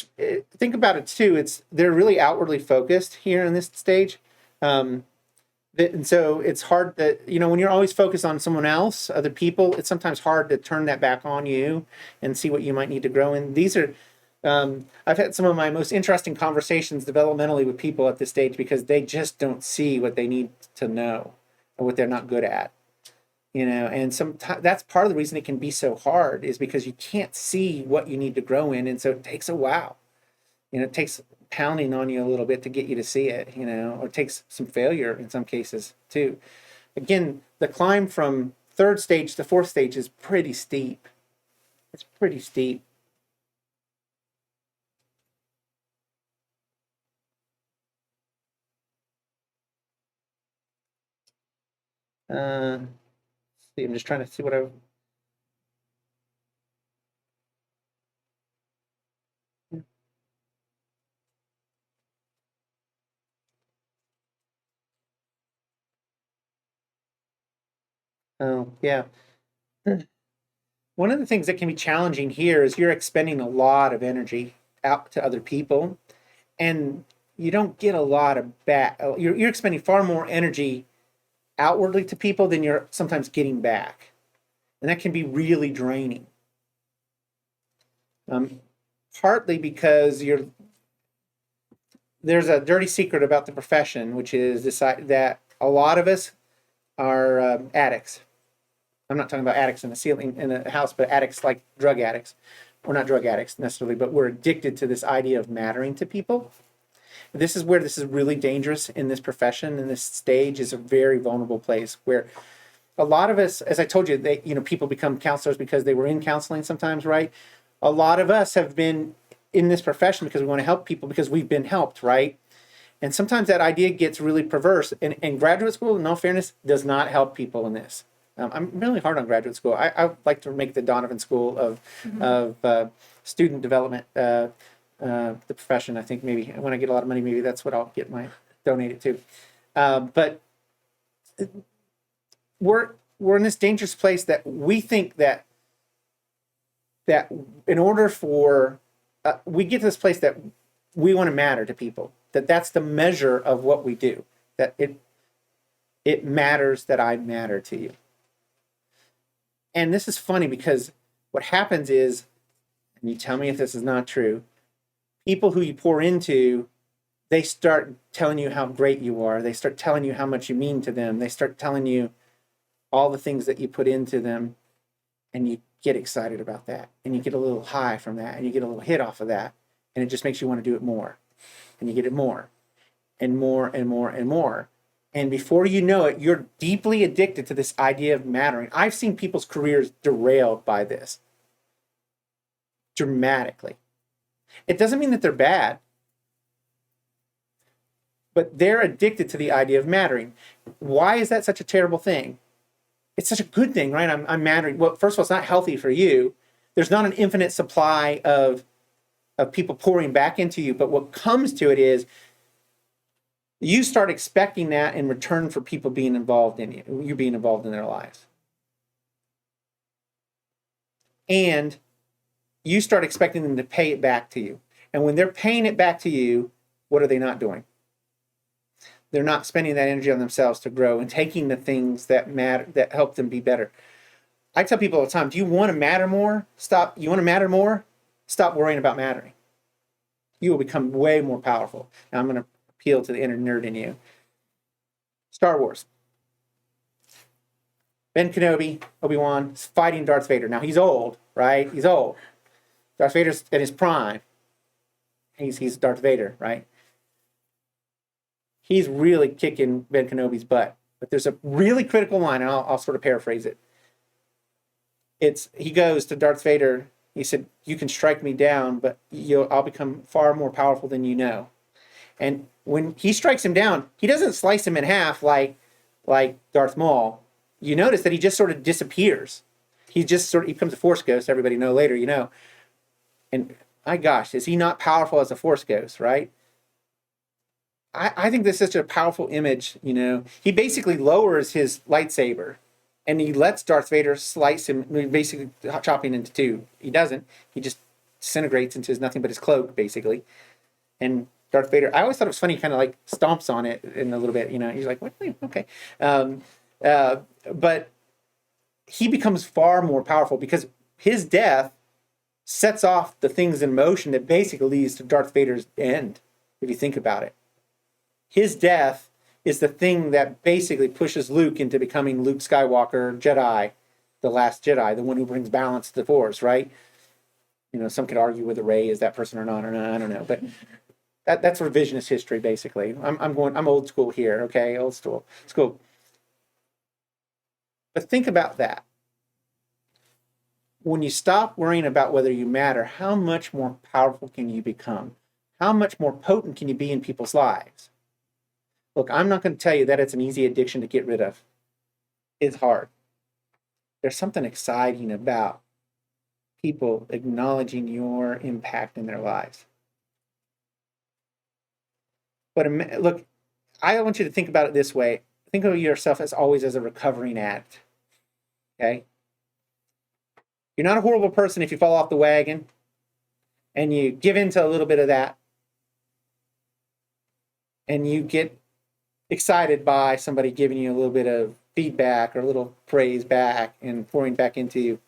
think about it too. They're really outwardly focused here in this stage, and so it's hard that when you're always focused on someone else, other people, it's sometimes hard to turn that back on you and see what you might need to grow in. These are. I've had some of my most interesting conversations developmentally with people at this stage because they just don't see what they need to know or what they're not good at. And that's part of the reason it can be so hard, is because you can't see what you need to grow in, and so it takes a while. It takes pounding on you a little bit to get you to see it, or it takes some failure in some cases too. Again, the climb from 3rd stage to 4th stage is pretty steep. It's pretty steep. See, I'm just trying to see what I've. Oh, yeah. One of the things that can be challenging here is you're expending a lot of energy out to other people, and you don't get a lot of back. You're expending far more energy outwardly to people than you're sometimes getting back. And that can be really draining. Partly because there's a dirty secret about the profession, which is that a lot of us are addicts. I'm not talking about addicts in a house, but addicts like drug addicts. We're not drug addicts necessarily, but we're addicted to this idea of mattering to people. This is where this is really dangerous in this profession, and this stage is a very vulnerable place where a lot of us, as I told you, people become counselors because they were in counseling sometimes, right? A lot of us have been in this profession because we want to help people because we've been helped, right? And sometimes that idea gets really perverse. And graduate school, in all fairness, does not help people in this. I'm really hard on graduate school. I like to make the Donovan School of Student Development the profession. I think maybe when I get a lot of money, maybe that's what I'll get donated to. But we're in this dangerous place that we think that in order for we get to this place that we want to matter to people, that's the measure of what we do, that it matters that I matter to you. And this is funny because what happens is, and you tell me if this is not true, people who you pour into, they start telling you how great you are. They start telling you how much you mean to them. They start telling you all the things that you put into them, and you get excited about that, and you get a little high from that, and you get a little hit off of that, and it just makes you want to do it more, and you get it more and more and more and more. And before you know it, you're deeply addicted to this idea of mattering. I've seen people's careers derailed by this dramatically. It doesn't mean that they're bad, but they're addicted to the idea of mattering. Why is that such a terrible thing? It's such a good thing, right? I'm mattering. Well, first of all, it's not healthy for you. There's not an infinite supply of people pouring back into you, but what comes to it is you start expecting that in return for people being involved in you being involved in their lives. And you start expecting them to pay it back to you. And when they're paying it back to you, what are they not doing? They're not spending that energy on themselves to grow and taking the things that matter, that help them be better. I tell people all the time, do you want to matter more? You want to matter more? Stop worrying about mattering. You will become way more powerful. Now I'm going to appeal to the inner nerd in you. Star Wars. Ben Kenobi, Obi-Wan, is fighting Darth Vader. Now he's old, right? He's old. Darth Vader's at his prime. He's Darth Vader, right? He's really kicking Ben Kenobi's butt. But there's a really critical line, and I'll sort of paraphrase it. He goes to Darth Vader. He said, "You can strike me down, but I'll become far more powerful than you know." And when he strikes him down, he doesn't slice him in half like Darth Maul. You notice that he just sort of disappears. He becomes a Force ghost. Everybody know later, And my gosh, is he not powerful as a Force ghost, right? I think this is such a powerful image, He basically lowers his lightsaber and he lets Darth Vader slice him, basically chopping into two. He doesn't. He just disintegrates into nothing but his cloak, basically. And Darth Vader, I always thought it was funny, kind of like stomps on it in a little bit, He's like, what? Okay. But he becomes far more powerful because his death sets off the things in motion that basically leads to Darth Vader's end, if you think about it. His death is the thing that basically pushes Luke into becoming Luke Skywalker, Jedi, the last Jedi, the one who brings balance to the Force, right? Some could argue whether Rey is that person or not, I don't know, but that's revisionist history, basically. I'm old school here, okay? Old school. But think about that. When you stop worrying about whether you matter, how much more powerful can you become? How much more potent can you be in people's lives? Look, I'm not going to tell you that it's an easy addiction to get rid of. It's hard. There's something exciting about people acknowledging your impact in their lives. But look, I want you to think about it this way. Think of yourself as always as a recovering addict. Okay? You're not a horrible person if you fall off the wagon and you give into a little bit of that and you get excited by somebody giving you a little bit of feedback or a little praise back and pouring back into you.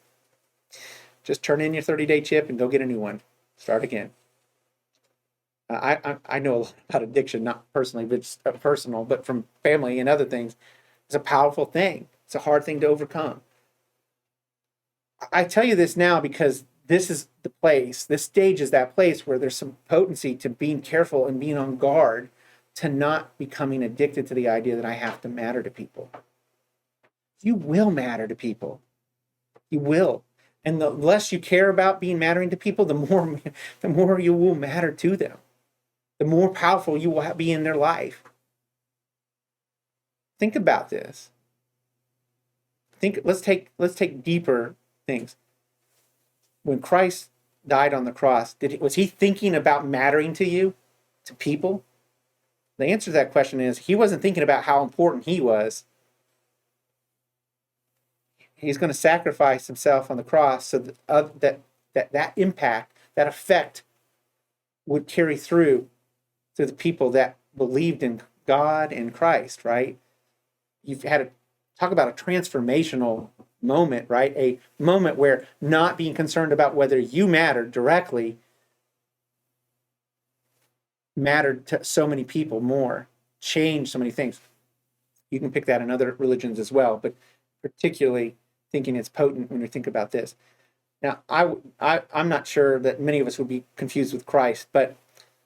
Just turn in your 30-day chip and go get a new one. Start again. I know a lot about addiction, not personally, but it's personal, but from family and other things. It's a powerful thing. It's a hard thing to overcome. I tell you this now because this is the place, this stage is that place where there's some potency to being careful and being on guard to not becoming addicted to the idea that I have to matter to people. You will matter to people. You will. And the less you care about being mattering to people, the more you will matter to them. The more powerful you will be in their life. Think about this. Let's take deeper things. When Christ died on the cross, was he thinking about mattering to you, to people? The answer to that question is he wasn't thinking about how important he was. He's going to sacrifice himself on the cross so that impact, that effect would carry through to the people that believed in God and Christ, right? You've had to talk about a transformational moment, right? A moment where not being concerned about whether you mattered directly mattered to so many people more, changed so many things. You can pick that in other religions as well, but particularly thinking it's potent when you think about this. Now, I'm not sure that many of us would be confused with Christ, but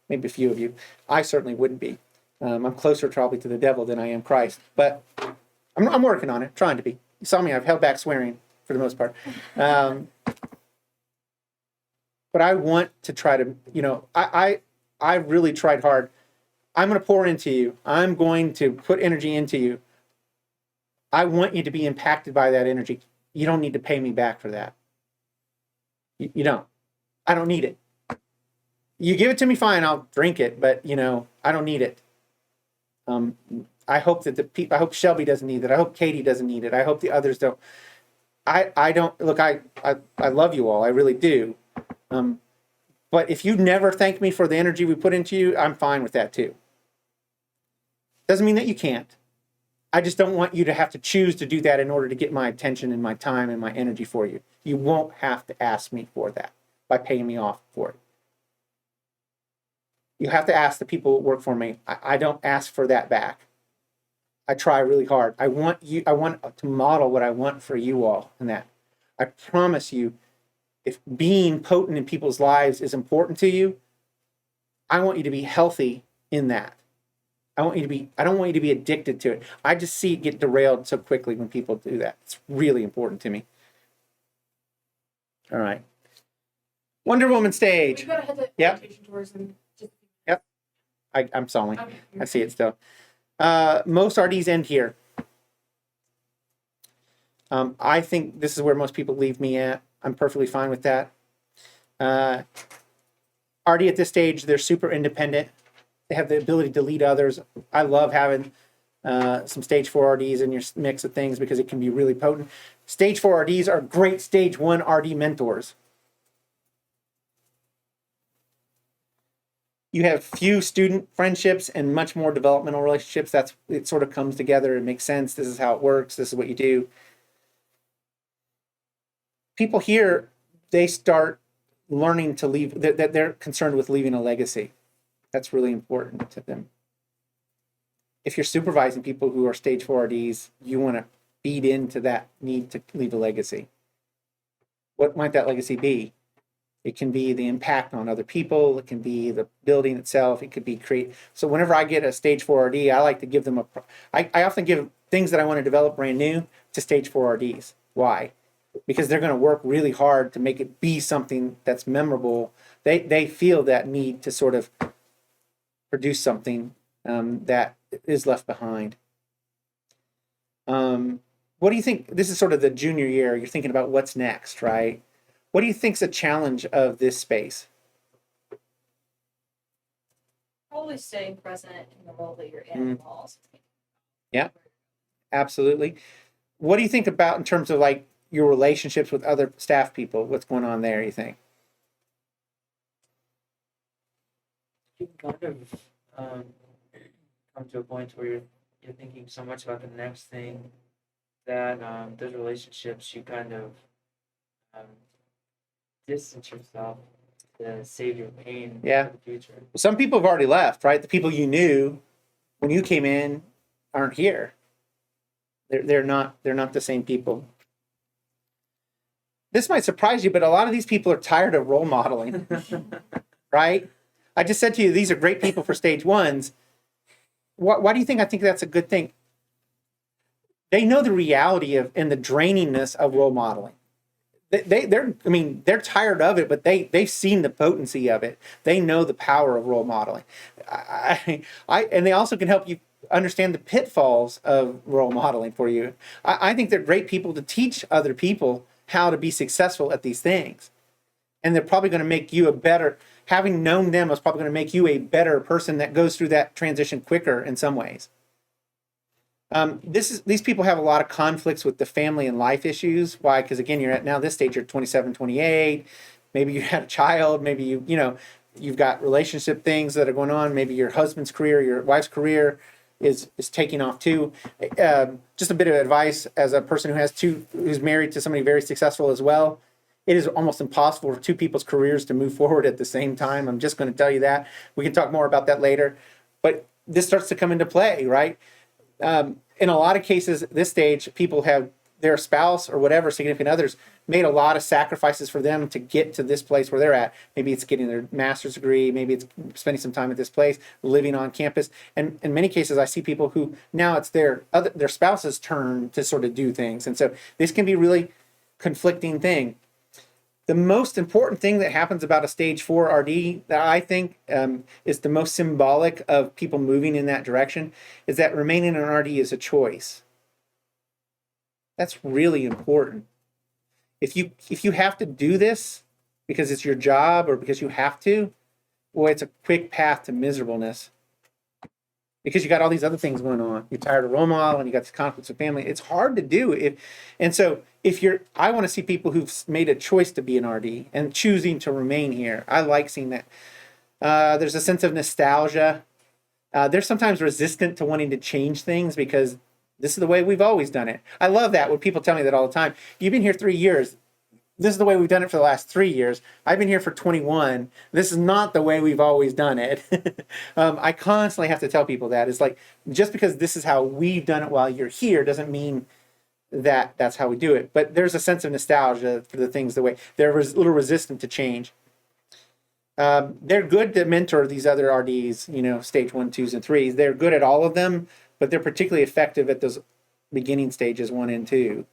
maybe a few of you. I certainly wouldn't be. I'm closer probably to the devil than I am Christ, but I'm working on it, trying to be. You saw me, I've held back swearing for the most part. But I want to try to, I really tried hard. I'm going to pour into you. I'm going to put energy into you. I want you to be impacted by that energy. You don't need to pay me back for that. You don't. I don't need it. You give it to me, fine, I'll drink it, but, I don't need it. I hope that I hope Shelby doesn't need it. I hope Katie doesn't need it. I hope the others don't. I don't, look, I love you all. I really do. But if you never thank me for the energy we put into you, I'm fine with that too. Doesn't mean that you can't. I just don't want you to have to choose to do that in order to get my attention and my time and my energy for you. You won't have to ask me for that by paying me off for it. You have to ask the people who work for me. I don't ask for that back. I try really hard. I want to model what I want for you all in that. I promise you, if being potent in people's lives is important to you, I want you to be healthy in that. I don't want you to be addicted to it. I just see it get derailed so quickly when people do that. It's really important to me. All right. Wonder Woman stage. We gotta head to Yep. orientation tours and just. Yep. I'm sorry. Okay. I see it still. Most RDs end here. I think this is where most people leave me at. I'm perfectly fine with that. RD at this stage, they're super independent. They have the ability to lead others. I love having some stage 4 RDs in your mix of things because it can be really potent. Stage 4 RDs are great stage 1 RD mentors. You have few student friendships and much more developmental relationships. It sort of comes together. It makes sense. This is how it works. This is what you do. People here, they start learning to leave, that they're concerned with leaving a legacy. That's really important to them. If you're supervising people who are stage 4 RDs, you want to feed into that need to leave a legacy. What might that legacy be? It can be the impact on other people. It can be the building itself. It could be So whenever I get a stage 4 RD, I like to give them I often give things that I want to develop brand new to stage 4 RDs. Why? Because they're going to work really hard to make it be something that's memorable. They feel that need to sort of produce something that is left behind. What do you think? This is sort of the junior year. You're thinking about what's next, right? What do you think is a challenge of this space? Probably staying present in the role that you're in while also thinking. Yeah, absolutely. What do you think about in terms of like your relationships with other staff people? What's going on there, you think? You can kind of come to a point where you're thinking so much about the next thing that those relationships you kind of distance yourself to save your pain Yeah. for the future. Some people have already left, right? The people you knew when you came in aren't here. They're not the same people. This might surprise you, but a lot of these people are tired of role modeling, right? I just said to you, these are great people for stage ones. Why do you think I think that's a good thing? They know the reality of and the drainingness of role modeling. They're tired of it, but they've seen the potency of it. They know the power of role modeling. And they also can help you understand the pitfalls of role modeling for you. I think they're great people to teach other people how to be successful at these things. And they're probably going to make you a better, having known them is probably going to make you a better person that goes through that transition quicker in some ways. These people have a lot of conflicts with the family and life issues. Why? Because again, you're at now this stage, you're 27, 28. Maybe you had a child. Maybe you've got relationship things that are going on. Maybe your husband's career, your wife's career is taking off too. Just a bit of advice as a person who's married to somebody very successful as well. It is almost impossible for two people's careers to move forward at the same time. I'm just going to tell you that. We can talk more about that later. But this starts to come into play, right? In a lot of cases, at this stage, people have their spouse or whatever, significant others, made a lot of sacrifices for them to get to this place where they're at. Maybe it's getting their master's degree. Maybe it's spending some time at this place, living on campus. And in many cases, I see people who now it's their spouse's turn to sort of do things. And so this can be a really conflicting thing. The most important thing that happens about a stage 4 RD that I think is the most symbolic of people moving in that direction is that remaining an RD is a choice. That's really important. If you have to do this because it's your job or because you have to, boy, it's a quick path to miserableness. Because you got all these other things going on. You're tired of role model and you got these conflicts with family. It's hard to do. I want to see people who've made a choice to be an RD and choosing to remain here. I like seeing that. There's a sense of nostalgia. They're sometimes resistant to wanting to change things because this is the way we've always done it. I love that when people tell me that all the time. You've been here 3 years. This is the way we've done it for the last 3 years. I've been here for 21. This is not the way we've always done it. I constantly have to tell people that. It's like, just because this is how we've done it while you're here doesn't mean that that's how we do it. But there's a sense of nostalgia for the things the way. They're a little resistant to change. They're good to mentor these other RDs, stage 1, 2s, and 3s. They're good at all of them, but they're particularly effective at those beginning stages 1 and 2.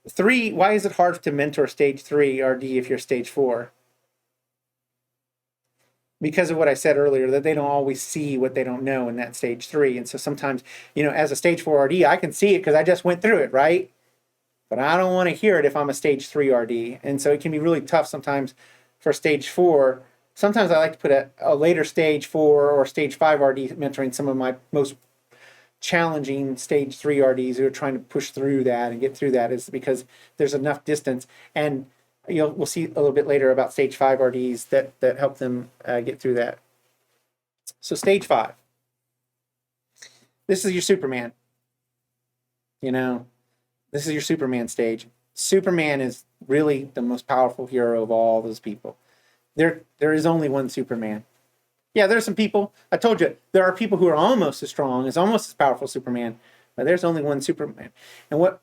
3, why is it hard to mentor stage 3 RD if you're stage 4? Because of what I said earlier, that they don't always see what they don't know in that stage 3. And so sometimes, as a stage 4 RD, I can see it because I just went through it, right? But I don't want to hear it if I'm a stage 3 RD. And so it can be really tough sometimes for stage 4. Sometimes I like to put a later stage 4 or stage 5 RD mentoring some of my most challenging stage 3 RDs who are trying to push through that and get through that, is because there's enough distance. And we'll see a little bit later about stage 5 RDs that help them get through that. So stage 5. This is your Superman. This is your Superman stage. Superman is really the most powerful hero of all those people. There is only one Superman. Yeah, there's some people. I told you, there are people who are almost as strong, almost as powerful as Superman, but there's only one Superman. And what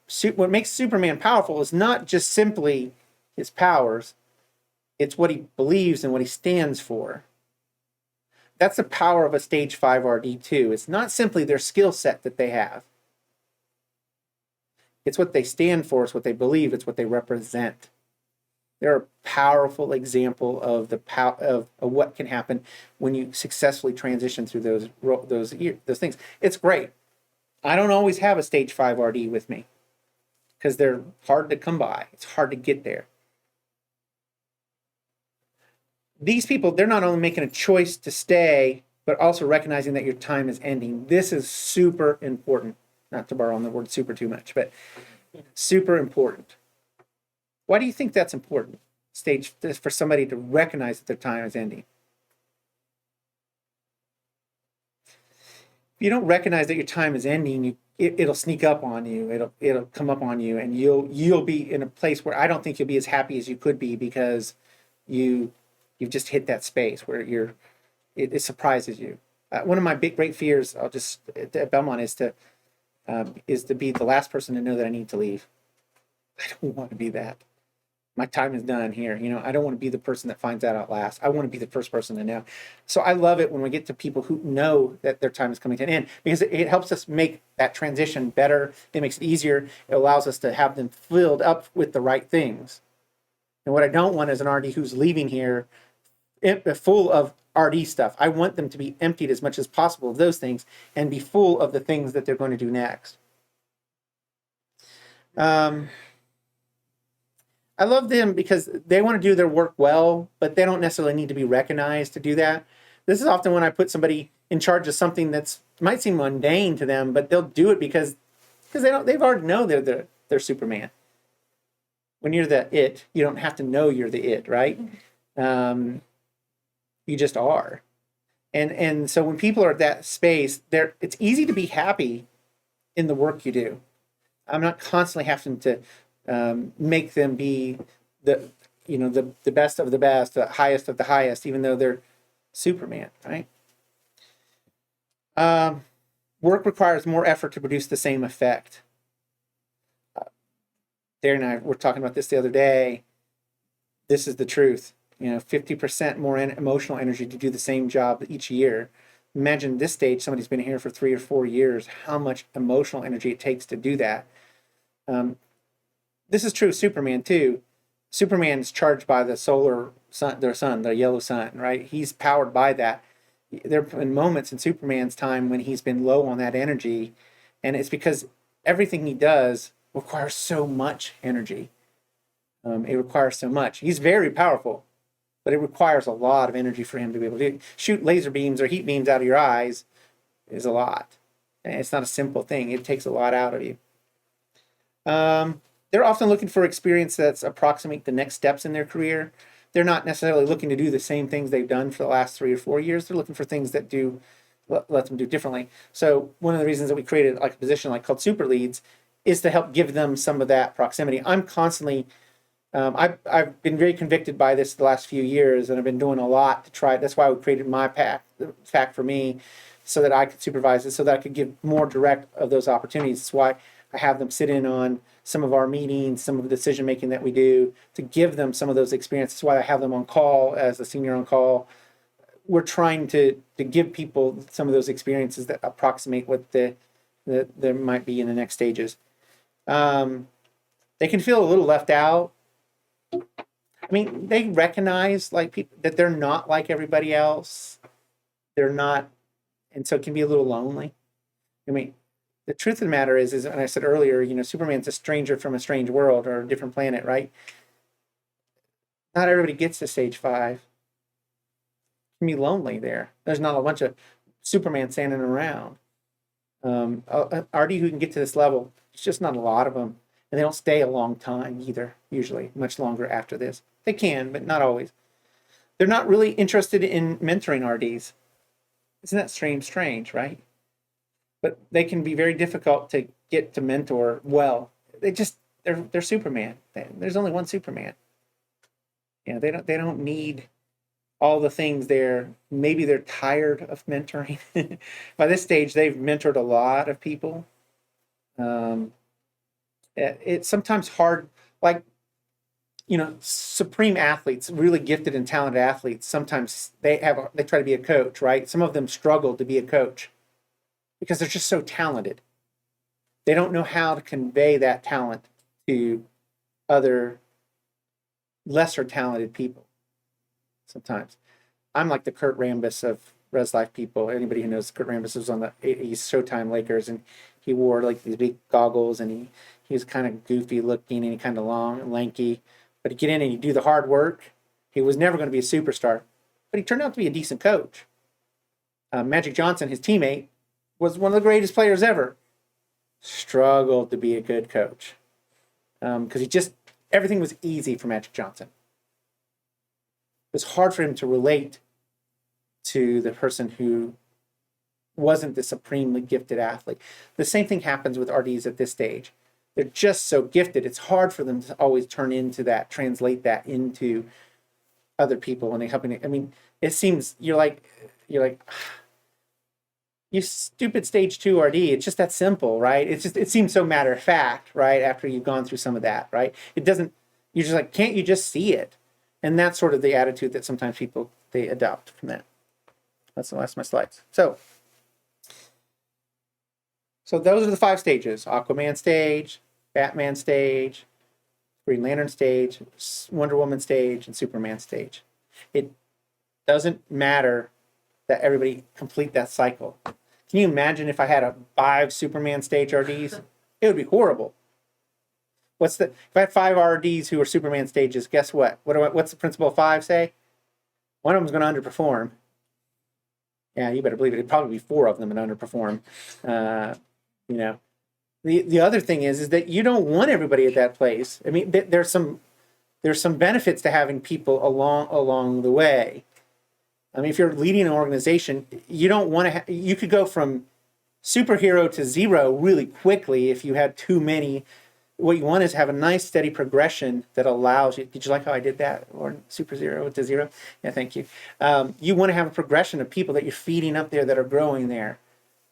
makes Superman powerful is not just simply his powers, it's what he believes and what he stands for. That's the power of a stage 5 RD too. It's not simply their skill set that they have. It's what they stand for, it's what they believe, it's what they represent. They're a powerful example of of what can happen when you successfully transition through those things. It's great. I don't always have a stage 5 RD with me because they're hard to come by. It's hard to get there. These people, they're not only making a choice to stay, but also recognizing that your time is ending. This is super important. Not to borrow on the word super too much, but super important. Why do you think that's important? For somebody to recognize that their time is ending. If you don't recognize that your time is ending, it'll sneak up on you. It'll come up on you, and you'll be in a place where I don't think you'll be as happy as you could be because you've just hit that space where it surprises you. One of my great fears, at Belmont, is to be the last person to know that I need to leave. I don't want to be that. My time is done here. I don't want to be the person that finds that out last. I want to be the first person to know. So I love it when we get to people who know that their time is coming to an end, because it helps us make that transition better. It makes it easier. It allows us to have them filled up with the right things. And what I don't want is an RD who's leaving here full of RD stuff. I want them to be emptied as much as possible of those things and be full of the things that they're going to do next. I love them because they want to do their work well, but they don't necessarily need to be recognized to do that. This is often when I put somebody in charge of something that might seem mundane to them, but they'll do it because they've already know they're Superman. When you're the it, you don't have to know you're the it, right? You just are. And so when people are at that space, it's easy to be happy in the work you do. I'm not constantly having to make them be the best of the best, the highest of the highest, even though they're Superman, right? Work requires more effort to produce the same effect. Darren and I were talking about this the other day. This is the truth. 50% more emotional energy to do the same job each year. Imagine this stage, somebody's been here for 3 or 4 years, how much emotional energy it takes to do that. This is true of Superman too. Superman's charged by the solar sun, the yellow sun, right? He's powered by that. There have been moments in Superman's time when he's been low on that energy, and it's because everything he does requires so much energy. It requires so much. He's very powerful, but it requires a lot of energy for him to be able to shoot laser beams or heat beams out of your eyes is a lot. And it's not a simple thing. It takes a lot out of you. They're often looking for experience that's approximate the next steps in their career. They're not necessarily looking to do the same things they've done for the last 3 or 4 years. They're looking for things that let them do differently. So one of the reasons that we created like a position called Super Leads is to help give them some of that proximity. I'm constantly I've been very convicted by this the last few years, and I've been doing a lot to try. That's why we created my pack for me, so that I could supervise it, so that I could give more direct of those opportunities. That's why I have them sit in on some of our meetings, some of the decision making that we do, to give them some of those experiences. That's why I have them on call as a senior on call. We're trying to give people some of those experiences that approximate what there might be in the next stages. They can feel a little left out. I mean, they recognize that they're not like everybody else. They're not, and so it can be a little lonely. I mean, the truth of the matter is, and I said earlier, Superman's a stranger from a strange world or a different planet, right? Not everybody gets to stage 5. It can be lonely there. There's not a bunch of Superman standing around. RD who can get to this level, it's just not a lot of them. And they don't stay a long time either, usually, much longer after this. They can, but not always. They're not really interested in mentoring RDs. Isn't that strange, right? But they can be very difficult to get to mentor well. They're Superman. There's only one Superman. They don't need all the things there. Maybe they're tired of mentoring. By this stage, they've mentored a lot of people. It's sometimes hard, supreme athletes, really gifted and talented athletes, sometimes they try to be a coach, right? Some of them struggle to be a coach because they're just so talented. They don't know how to convey that talent to other lesser talented people. Sometimes I'm like the Kurt Rambis of Res Life people. Anybody who knows Kurt Rambis was on the 80s Showtime Lakers, and he wore these big goggles, and he was kind of goofy looking and kind of long and lanky, but he'd get in and he'd do the hard work. He was never going to be a superstar, but he turned out to be a decent coach. Magic Johnson, his teammate, was one of the greatest players ever. Struggled to be a good coach because everything was easy for Magic Johnson. It was hard for him to relate to the person who wasn't the supremely gifted athlete. The same thing happens with RDs at this stage. They're just so gifted. It's hard for them to always translate that into other people when they helping. I mean, it seems you're like, You stupid stage 2 RD. It's just that simple, right? It seems so matter of fact, right? After you've gone through some of that, right? It doesn't. You're just like, can't you just see it? And that's sort of the attitude that sometimes people they adopt from that. That's the last of my slides. So those are the 5 stages: Aquaman stage, Batman stage, Green Lantern stage, Wonder Woman stage, and Superman stage. It doesn't matter that everybody complete that cycle. Can you imagine if I had 5 Superman stage RDs? It would be horrible. If I had 5 RDs who are Superman stages, guess what? What's the principle of 5 say? One of them's going to underperform. Yeah, you better believe it. It'd probably be 4 of them that underperform. You know, the other thing is that you don't want everybody at that place. I mean, there's some benefits to having people along the way. I mean, if you're leading an organization, you don't want to. You could go from superhero to 0 really quickly if you had too many. What you want is have a nice steady progression that allows you. Did you like how I did that? Or super 0 to 0? Yeah, thank you. You want to have a progression of people that you're feeding up there that are growing there.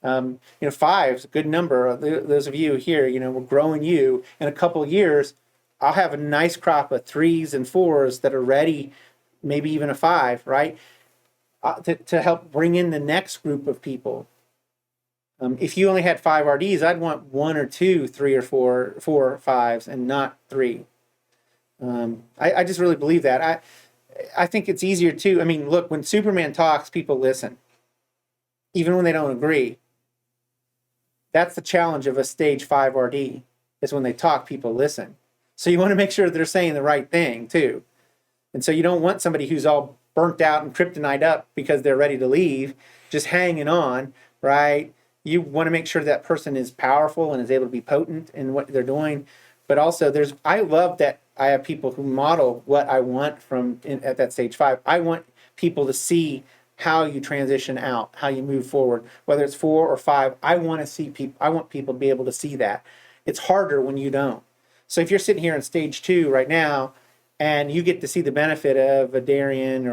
5 is a good number. Those of you here, we're growing you. In a couple of years, I'll have a nice crop of 3s and 4s that are ready, maybe even a 5, right? To help bring in the next group of people. If you only had 5 RDs, I'd want 1 or 2, 3 or 4 or 5s, and not 3. I just really believe that. I think it's easier too. I mean, look, when Superman talks, people listen, even when they don't agree. That's the challenge of a stage 5 RD, is when they talk, people listen. So you want to make sure they're saying the right thing too. And so you don't want somebody who's all burnt out and kryptonite up because they're ready to leave, just hanging on, right? You want to make sure that person is powerful and is able to be potent in what they're doing. But also I love that I have people who model what I want at that stage 5. I want people to see how you transition out, how you move forward, whether it's 4 or 5. I want people to be able to see that. It's harder when you don't. So if you're sitting here in stage 2 right now, and you get to see the benefit of a Darian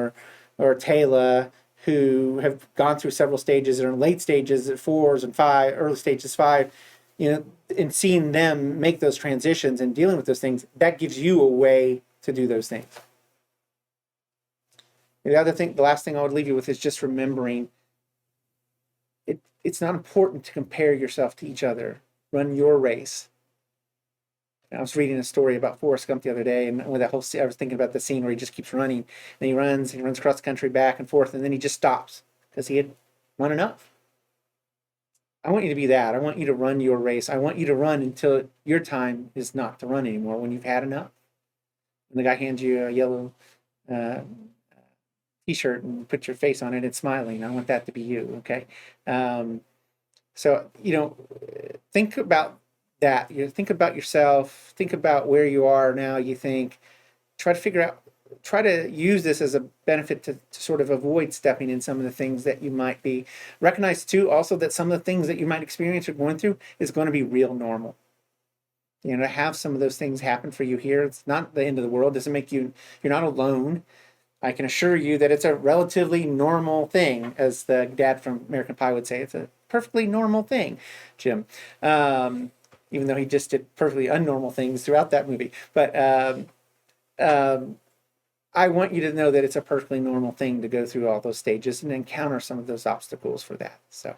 or Taylor, who have gone through several stages and are in late stages at 4s and 5, early stages 5, and seeing them make those transitions and dealing with those things, that gives you a way to do those things. The last thing I would leave you with is just remembering it's not important to compare yourself to each other. Run your race. I was reading a story about Forrest Gump the other day, and with that whole I was thinking about the scene where he just keeps running, and he runs across the country back and forth, and then he just stops because he had run enough. I want you to be that. I want you to run your race. I want you to run until your time is not to run anymore, when you've had enough. And the guy hands you a yellow T-shirt and put your face on it and smiling. I want that to be you, okay? So, think about that. Think about yourself. Think about where you are now. Try to use this as a benefit to sort of avoid stepping in some of the things that you might be. Recognize too also that some of the things that you might experience or going through is going to be real normal. To have some of those things happen for you here, it's not the end of the world. It doesn't make you're not alone. I can assure you that it's a relatively normal thing, as the dad from American Pie would say. It's a perfectly normal thing, Jim. Even though he just did perfectly unnormal things throughout that movie. But I want you to know that it's a perfectly normal thing to go through all those stages and encounter some of those obstacles for that. So